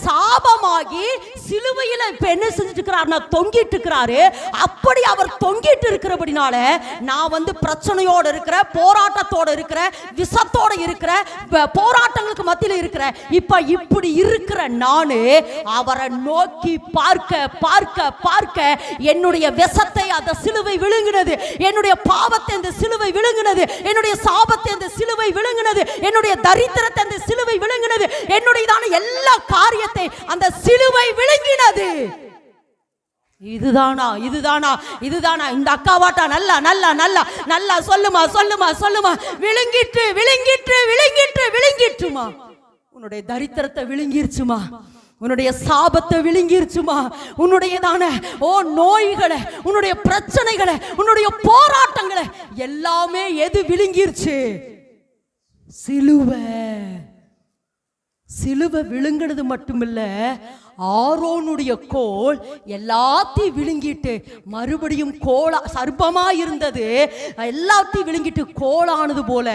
Speaker 1: சாபமாகி சிலுவையில என்ன செஞ்சுட்டு இருக்கிறார்? தொங்கிட்டு இருக்கிறாரு. அப்படி அவர் தொங்கிட்டு இருக்கிறபடினால நான் பிரச்சனையோட இருக்கிற, போராட்டத்தோட இருக்கிற, விஷத்தோட இருக்கிற, போராட்டங்களுக்கு மத்தியில இருக்கிற. இப்படி இருக்கிற நானு அவரை நோக்கி பார்க்க என்னுடைய விஷத்தை அந்த சிலுவை விழுங்கினது, என்னுடைய பாவத்தை அந்த சிலுவை விழுங்கினது, என்னுடைய சாபத்தை அந்த சிலுவை விழுங்கினது, என்னுடைய தரித்திரத்தை அந்த சிலுவை விழுங்கினது, என்னுடையதான எல்லா காரியத்தை அந்த சிலுவை விழுங்கினது. இதுதானா இந்த அக்காவாட்டா? நல்லா சொல்லுமா. விழுங்கிட்டுமா? உன்னுடைய தரித்திரத்தை விழுங்கிருச்சுமா? உன்னுடைய சாபத்தை விழுங்கிருச்சுமா? உன்னுடையதான நோய்களை, உன்னுடைய பிரச்சனைகளை, உன்னுடைய போராட்டங்களை எல்லாமே எது விழுங்கிருச்சு? சிலுவை விழுங்கினது மட்டுமில்ல, ஆரோனுடைய கோல் எல்லாத்தையும் விழுங்கிட்டு மறுபடியும் சர்ப்பமா இருந்தது எல்லாத்தையும் விழுங்கிட்டு கோலானது போல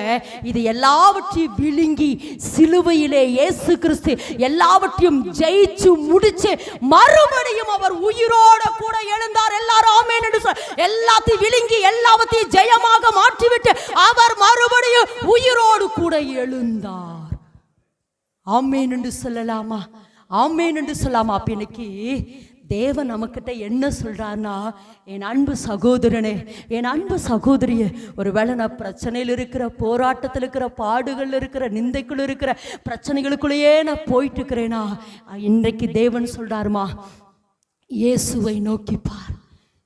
Speaker 1: இது எல்லாவற்றையும் விழுங்கி சிலுவையிலே இயேசு கிறிஸ்து எல்லாவற்றையும் ஜெயிச்சு முடிச்சு மறுபடியும் அவர் உயிரோட கூட எழுந்தார். எல்லாரும் ஆமென் என்று சொல்ல. எல்லாத்தையும் விழுங்கி எல்லாவற்றையும் ஜெயமாக மாற்றிவிட்டு அவர் மறுபடியும் உயிரோடு கூட எழுந்தார். ஆமென் என்று சொல்லலாமா? ஆமேன் என்று சொல்லாமா? அப்ப இன்னைக்கு தேவன் நமக்கிட்ட என்ன சொல்றாருன்னா, என் அன்பு சகோதரனே, என் அன்பு சகோதரியே, ஒருவேளை நான் பிரச்சனையில் இருக்கிற, போராட்டத்தில் இருக்கிற, பாடுகள் இருக்கிற, நிந்தைக்குள் இருக்கிற பிரச்சனைகளுக்குள்ளேயே நான் போயிட்டு இருக்கிறேனா, இன்றைக்கு தேவன் சொல்றாருமா, இயேசுவை நோக்கிப்பார்,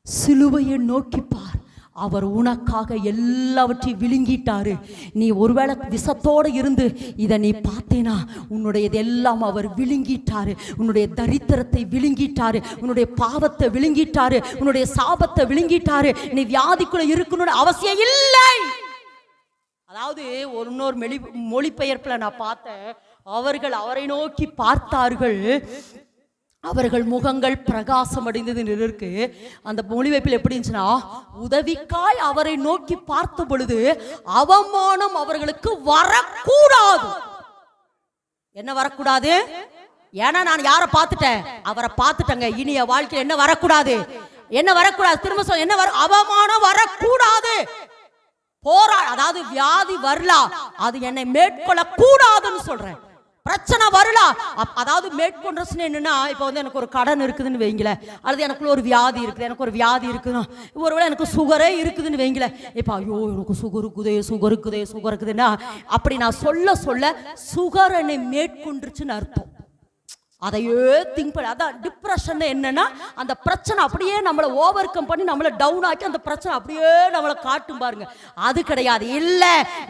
Speaker 1: சிலுவையை நோக்கிப்பார். அவர் உனக்காக எல்லாவற்றையும் விழுங்கிட்டாரு. நீ ஒருவேளை விஷத்தோடு இருந்து இதை நீ பார்த்தேனா, உன்னுடையது எல்லாம் அவர் விழுங்கிட்டாரு. உன்னுடைய தரித்திரத்தை விழுங்கிட்டாரு, உன்னுடைய பாவத்தை விழுங்கிட்டாரு, உன்னுடைய சாபத்தை விழுங்கிட்டாரு. நீ வியாதிக்குள்ள இருக்கணும்னு அவசியம் இல்லை. அதாவது இன்னொரு மொழிபெயர்ப்புல நான் பார்த்தேன், அவர்கள் அவரை நோக்கி பார்த்தார்கள், அவர்கள் முகங்கள் பிரகாசம் அடைந்தது இருக்கு. அந்த மொழிபெயர்ப்பில் எப்படி இருந்துச்சுன்னா, உதவிக்காய் அவரை நோக்கி பார்த்த பொழுது அவமானம் அவர்களுக்கு வரக்கூடாது. என்ன வரக்கூடாது? ஏன்னா நான் யாரை பார்த்துட்டேன்? அவரை பார்த்துட்டேங்க. இனிய வாழ்க்கையில் என்ன வரக்கூடாது? என்ன வரக்கூடாது? திரும்ப சொல்ல, என்ன அவமானம் வரக்கூடாது. அதாவது வியாதி வரலாம், அது என்னை மேற்கொள்ள கூடாதுன்னு சொல்றேன். பிரச்சனை வரலாம், அதாவது மேற்கொண்டு என்னன்னா, இப்போ வந்து எனக்கு ஒரு கடன் இருக்குதுன்னு வைங்களேன், அல்லது எனக்குள்ள ஒரு வியாதி இருக்குது, எனக்கு ஒரு வியாதி இருக்குதுன்னா, ஒருவேளை எனக்கு சுகரே இருக்குதுன்னு வைங்களேன், இப்போ ஐயோ எனக்கு சுகர் இருக்குதுன்னா, அப்படி நான் சொல்ல சுகர் என்னை மேற்கொண்டுருச்சுன்னு அர்த்தம். அதையே திங்க் பண்ணி, அதான் டிப்ரெஷன். என்னன்னா, அந்த பிரச்சனை அப்படியே நம்மளை ஓவர் கம் பண்ணி நம்மளை டவுன் ஆக்கி அந்த பிரச்சனை அப்படியே நம்மளை காட்டும் பாருங்க. அது கிடையாது. இல்ல,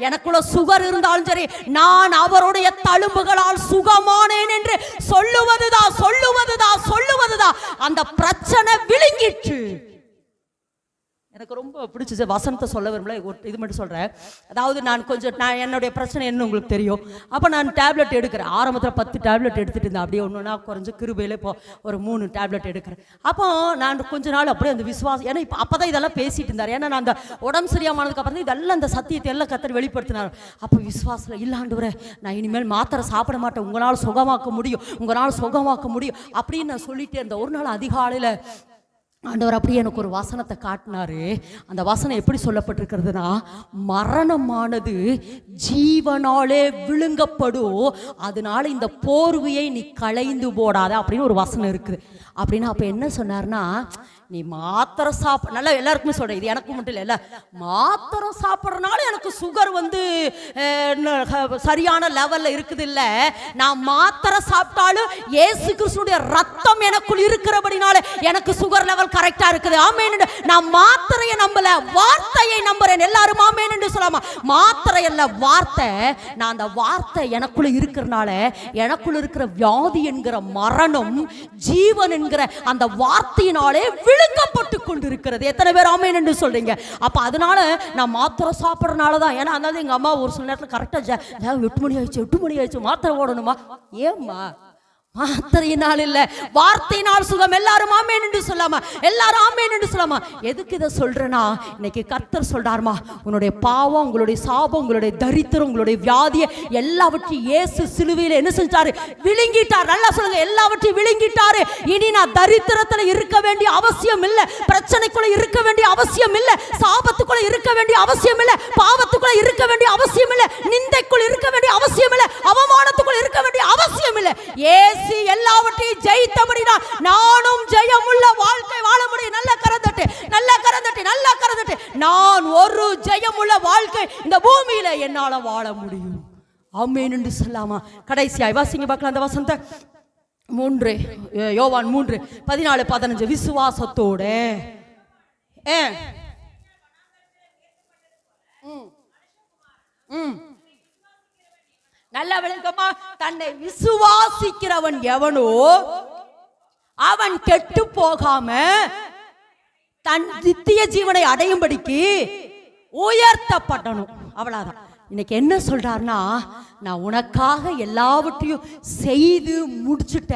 Speaker 1: எனக்குள்ள சுகர் இருந்தாலும் சரி, நான் அவருடைய தழும்புகளால் சுகமானேன் என்று சொல்லுவதுதான் அந்த பிரச்சனை விழுங்கிற்று. எனக்கு ரொம்ப பிடிச்சது வசனத்தை சொல்ல விரும்பல, இது மட்டும் சொல்கிறேன். அதாவது நான் என்னுடைய பிரச்சனை என்ன உங்களுக்கு தெரியும். அப்போ நான் டேப்லெட் எடுக்கிறேன். ஆரம்பத்தில் 10 டேப்லெட் எடுத்துகிட்டு இருந்தேன். அப்படியே ஒன்றுனா குறைஞ்சு கிருபையில் இப்போ ஒரு 3 டேப்லெட் எடுக்கிறேன். அப்போ நான் கொஞ்ச நாள் அப்படியே அந்த விசுவாசம், ஏன்னா இப்போ அப்போ தான் இதெல்லாம் பேசிகிட்டு இருந்தார். ஏன்னா நான் அந்த உடம்பு சரியானதுக்கு அப்புறம் இதெல்லாம் அந்த சத்தியத்தை எல்லாம் கத்தர் வெளிப்படுத்தினார். அப்போ விசுவாசத்தில் இல்லாண்டவரே, நான் இனிமேல் மாத்திரை சாப்பிட மாட்டேன், உங்களால் சுகமாக்க முடியும் அப்படின்னு நான் சொல்லிட்டே இருந்தேன். ஒரு நாள் அதிகாலையில் ஆண்டவர் அப்படியே எனக்கு ஒரு வசனத்தை காட்டினாரு. அந்த வசனம் எப்படி சொல்லப்பட்டிருக்கிறதுனா, மரணமானது ஜீவனாலே விழுங்கப்படும், அதனால இந்த போர்வையை நீ களைந்து போடாத அப்படின்னு ஒரு வசனம் இருக்குது. அப்படின்னா அப்போ என்ன சொன்னார்னா, நீ மாத்திரை நல்லா எல்லாருக்குமே சொல்கிறேன், இது எனக்கு மட்டும் இல்லை, மாத்திரை சாப்பிட்றதுனால எனக்கு சுகர் வந்து சரியான லெவலில் இருக்குது. இல்லை, நான் மாத்திரை சாப்பிட்டாலும் இயேசு கிறிஸ்துடைய ரத்தம் எனக்குள் இருக்கிறபடினால எனக்கு சுகர் லெவல் கரெக்டாக இருக்குது. ஆமேன். நான் மாத்திரையை நம்பல, வார்த்தையை நம்புறேன். எல்லாரும் ஆமேன் என்று சொல்லாமா? மாத்திரை அல்ல, வார்த்தை. நான் அந்த வார்த்தை எனக்குள்ள இருக்கிறனால எனக்குள்ள இருக்கிற வியாதி என்கிற மரணம் ஜீவன் என்கிற அந்த வார்த்தையினாலே விழுங்கப்பட்டு கொண்டிருக்கிறது. எத்தனை பேர் ஆமேன் என்று சொல்றீங்க? அப்ப அதனால நான் மாத்திரை சாப்பிட்றதுனால தான். ஏன்னா அதாவது எங்க அம்மா ஒரு சில நேரத்தில் கரெக்டாக 8 மணி ஆயிடுச்சு மாத்திரை ஓடணுமா? ஏம்மா? மாத்திரையினால் இல்ல, வார்த்தையினால் சுகம். எல்லாரும் ஆமேன் என்று சொல்லாமா? எல்லாரும் ஆமேன் என்று சொல்லாமா? எதுக்கு இதை சொல்றேன்னா, இன்னைக்கு கர்த்தர் சொல்றாருமா, உன்னுடைய பாவம், உங்களுடைய சாபம், உங்களுடைய தரித்திரம், உங்களுடைய வியாதியை எல்லாவற்றையும் இயேசு சிலுவையில் என்ன செஞ்சாரு? விழுங்கிட்டார். நல்லா சொல்லுங்க, எல்லாவற்றையும் விழுங்கிட்டாரு. இனி நான் தரித்திரத்துல இருக்க வேண்டிய அவசியம் இல்லை, பிரச்சனைக்குள்ள இருக்க வேண்டிய அவசியம் இல்லை, சாபத்துக்குள்ள இருக்க வேண்டிய அவசியம் இல்லை, பாவத்துக்குள்ள இருக்க வேண்டிய அவசியம் இல்லை, நிந்தைக்குள் இருக்க வேண்டிய அவசியம் இல்லை, அவமானத்துக்குள் இருக்க வேண்டிய அவசியம் இல்லை. எல்லாவற்றையும் ஜெயித்தபடினால் நானும் ஜெயமுள்ள வாழ்க்கை வாழ முடியும். நல்ல கரந்தட்டு. நான் ஒரு ஜெயமுள்ள வாழ்க்கை இந்த பூமியில என்னால வாழ முடியும். ஆமென் என்று சொல்லாமா? கடைசியாய் வாசிங்க பார்க்கலாம் அந்த வசனத்தை. 3 யோவான் 3:14-15. விசுவாசத்தோட நல்ல விளக்கமா, தன்னை விசுவாசிக்கிறவன் எவனோ அவன் கெட்டு போகாம தன் நித்திய ஜீவனை அடையும்படிக்கு உயர்த்தப்படணும். அவ்வளவுதான். இன்னைக்கு என்ன சொல்றாருன்னா, நான் உனக்காக எல்லாவற்றையும் செய்து முடிச்சுட்ட,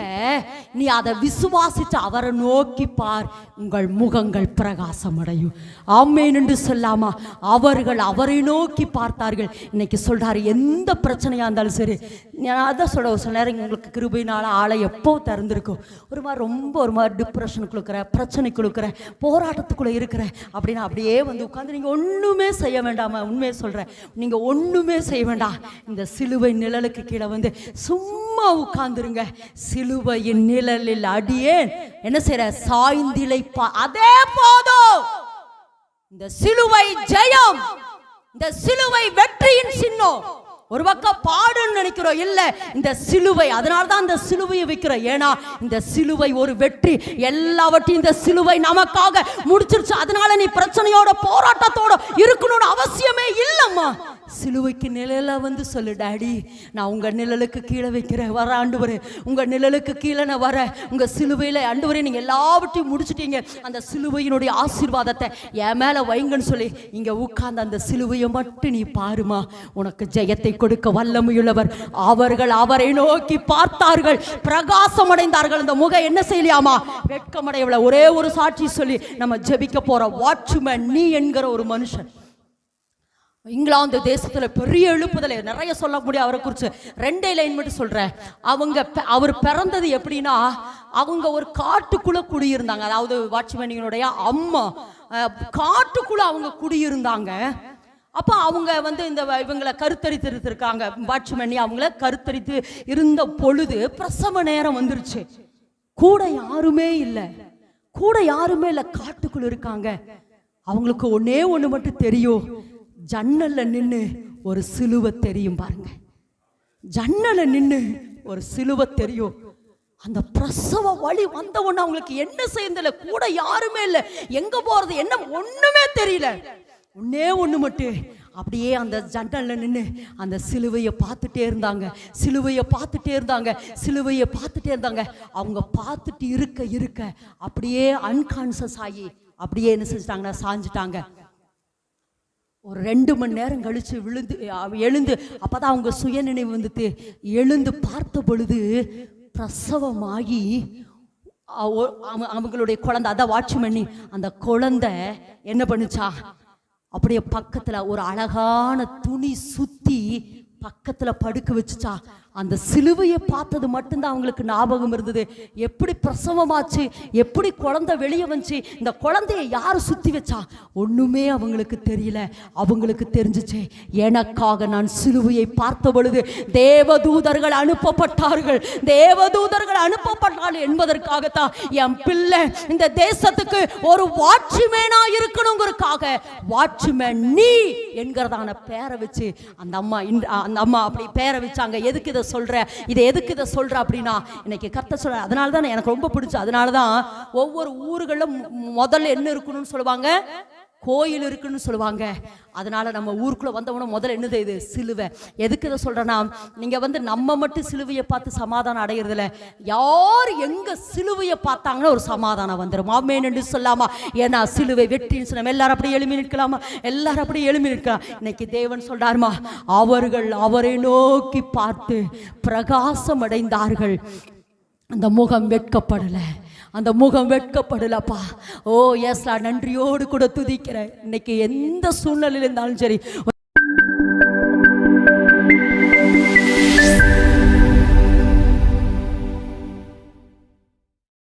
Speaker 1: நீ அதை விசுவாசிச்சு அவரை நோக்கி பார், உங்கள் முகங்கள் பிரகாசம் அடையும். ஆமேன் என்று சொல்லாமா? அவர்கள் அவரை நோக்கி பார்த்தார்கள். இன்னைக்கு சொல்றாரு, எந்த பிரச்சனையா இருந்தாலும் சரி, நான் அதான் சொல்ல, ஒரு சில நேரம் உங்களுக்கு கிருபையினால ஆளை எப்போ திறந்திருக்கும், ஒரு மாதிரி டிப்ரெஷனுக்குள்ள இருக்கிற, பிரச்சனைக்குள்ள இருக்கிற, போராட்டத்துக்குள்ள இருக்கிற அப்படின்னா அப்படியே வந்து உட்காந்து நீங்க ஒண்ணுமே செய்ய வேண்டாமா? உண்மையை சொல்றேன், நீங்க ஒண்ணுமே செய்ய வேண்டாம். இந்த சிலுவை சிலுவை நிழலுக்கு கீழே வந்து சும்மா உட்கார்ந்துருங்க. சிலுவையின் நிழலில் அடியேன் என்ன செய்யற சாய்ந்திலைப்பா. அதே போதும். இந்த சிலுவை ஜெயம், இந்த சிலுவை வெற்றியின் சின்னம். ஒரு பக்கம் பாடுன்னு நினைக்கிறோம், இல்ல இந்த சிலுவை. அதனால்தான் இந்த சிலுவையை வைக்கிறோம். ஏன்னா இந்த சிலுவை ஒரு வெற்றி. எல்லாவற்றையும் இந்த சிலுவை நமக்காக முடிச்சிருச்சு. அதனால நீ பிரச்சனையோட போராட்டத்தோட இருக்கணும்னு அவசியமே இல்லம்மா. சிலுவைக்கு நிழல வந்து சொல்லு, டாடி நான் உங்க நிழலுக்கு கீழே வைக்கிறேன், வர ஆண்டவரே, உங்க நிழலுக்கு கீழே நான் வர. உங்க சிலுவையில ஆண்டவரே நீங்க எல்லாவற்றையும் முடிச்சிட்டீங்க, அந்த சிலுவையினுடைய ஆசீர்வாதத்தை என் மேல வைங்கன்னு சொல்லி இங்க உட்கார்ந்து அந்த சிலுவையை மட்டும் நீ பாருமா. உனக்கு ஜெயத்தை கொடுக்க வல்லமையுள்ளவர். அவர்கள் அவரை நோக்கி பார்த்தார்கள், பிரகாசம் அடைந்தார்கள். அந்த முகம் என்ன செய்யலையாமா, வெட்கமடையவில்லை. ஒரே ஒரு சாட்சி சொல்லி நம்ம ஜெபிக்க போற வாட்ச்மேன் நீ என்கிற ஒரு மனுஷன் இங்கிலாந்து தேசத்துல பெரிய எழுப்புதலை நிறைய சொல்ல முடியும். அவரை குறித்து 2 லைன் மட்டும் சொல்றேன். அவர் பிறந்தது எப்படின்னா, அவங்க ஒரு காட்டுக்குள்ள குடியிருந்தாங்க. அதாவது வாட்ச்மேனினுடைய அம்மா காட்டுக்குள்ள அவங்க குடியிருந்தாங்க. அப்ப அவங்க வந்து இந்த இவங்களை கருத்தரித்து இருக்காங்க. வாட்ச்மேனி அவங்கள கருத்தரித்து இருந்த பொழுது பிரசவ நேரம் வந்துருச்சு. கூட யாருமே இல்லை, காட்டுக்குள்ள இருக்காங்க. அவங்களுக்கு ஒன்னே ஒண்ணு மட்டும் தெரியும், ஜன்னல்ல நின்னு ஒரு சிலுவை தெரியும். பாருங்க, ஜன்னல்ல நின்னு ஒரு சிலுவை தெரியும். அந்த பிரசவ வலி வந்த உடனே அவங்களுக்கு என்ன செய்யல, கூட யாருமே இல்லை, எங்க போறது என்ன ஒண்ணுமே தெரியல. ஒன்னே ஒண்ணு மட்டும் அப்படியே அந்த ஜன்னல்ல நின்று அந்த சிலுவையை பார்த்துட்டே இருந்தாங்க. அவங்க பார்த்துட்டு இருக்க அப்படியே அன்கான்சியஸ் ஆகி அப்படியே என்ன செஞ்சிட்டாங்கன்னா சாஞ்சிட்டாங்க. ஒரு 2 மணி நேரம் கழிச்சு எழுந்து அப்பதான் அவங்க சுயநினைவு வந்துட்டு எழுந்து பார்த்த பொழுது பிரசவமாகி அவங்களுடைய குழந்தை, அதான் வாட்ச்மேனி, அந்த குழந்தை என்ன பண்ணுச்சா, அப்படியே பக்கத்துல ஒரு அழகான துணி சுத்தி பக்கத்துல படுக்க வச்சுச்சா. அந்த சிலுவையை பார்த்தது மட்டும்தான் அவங்களுக்கு ஞாபகம் இருந்தது. எப்படி பிரசவமாச்சு, எப்படி குழந்தை வெளியே வந்துச்சு, இந்த குழந்தைய யாரு சுத்தி வச்சா, ஒண்ணுமே அவங்களுக்கு தெரியல. அவங்களுக்கு தெரிஞ்சிச்சு, எனக்காக நான் சிலுவையை பார்த்த பொழுது தேவதூதர்கள் அனுப்பப்பட்டார்கள் என்பதற்காகத்தான் என் பிள்ளை இந்த தேசத்துக்கு ஒரு வாட்ச்மேனா இருக்கணுங்கிறதுக்காக வாட்ச்மேன் நீ என்கிறதான பேரை வச்சு அந்த அம்மா அப்படி பேரை வச்சாங்க. எதுக்கு இதை சொல்ற அப்படின்னா, இன்னைக்கு கர்த்தர் சொல்ற. அதனால தான் எனக்கு ரொம்ப பிடிச்ச. அதனால தான் ஒவ்வொரு ஊர்களிலும் முதல்ல என்ன இருக்கணும்னு சொல்லுவாங்க, கோயில் இருக்குன்னு சொல்லுவாங்க. அதனால நம்ம ஊருக்குள்ள வந்தவன முதல்ல என்னது, இது சிலுவை. எதுக்கு இதை சொல்றேன்னா, நீங்க வந்து நம்ம மட்டும் சிலுவையை பார்த்து சமாதானம் அடையிறதில்ல, யார் எங்க சிலுவையை பார்த்தாங்கன்னா ஒரு சமாதானம் வந்துடும். ஆமென் என்று சொல்லாமா. ஏன்னா சிலுவை வெற்றின்னு சொன்ன எல்லாரும் அப்படியே எழுப்பி நிற்கலாமா, எல்லாரும் அப்படியே எழுப்பி நிற்கலாம். இன்னைக்கு தேவன் சொல்றாருமா, அவர்கள் அவரை நோக்கி பார்த்து பிரகாசம் அடைந்தார்கள். அந்த முகம் வெட்கப்படலப்பா. ஓ எஸ்லா, நன்றியோடு கூட துதிக்கிறேன். இன்னைக்கு எந்த சூழ்நிலையில் இருந்தாலும் சரி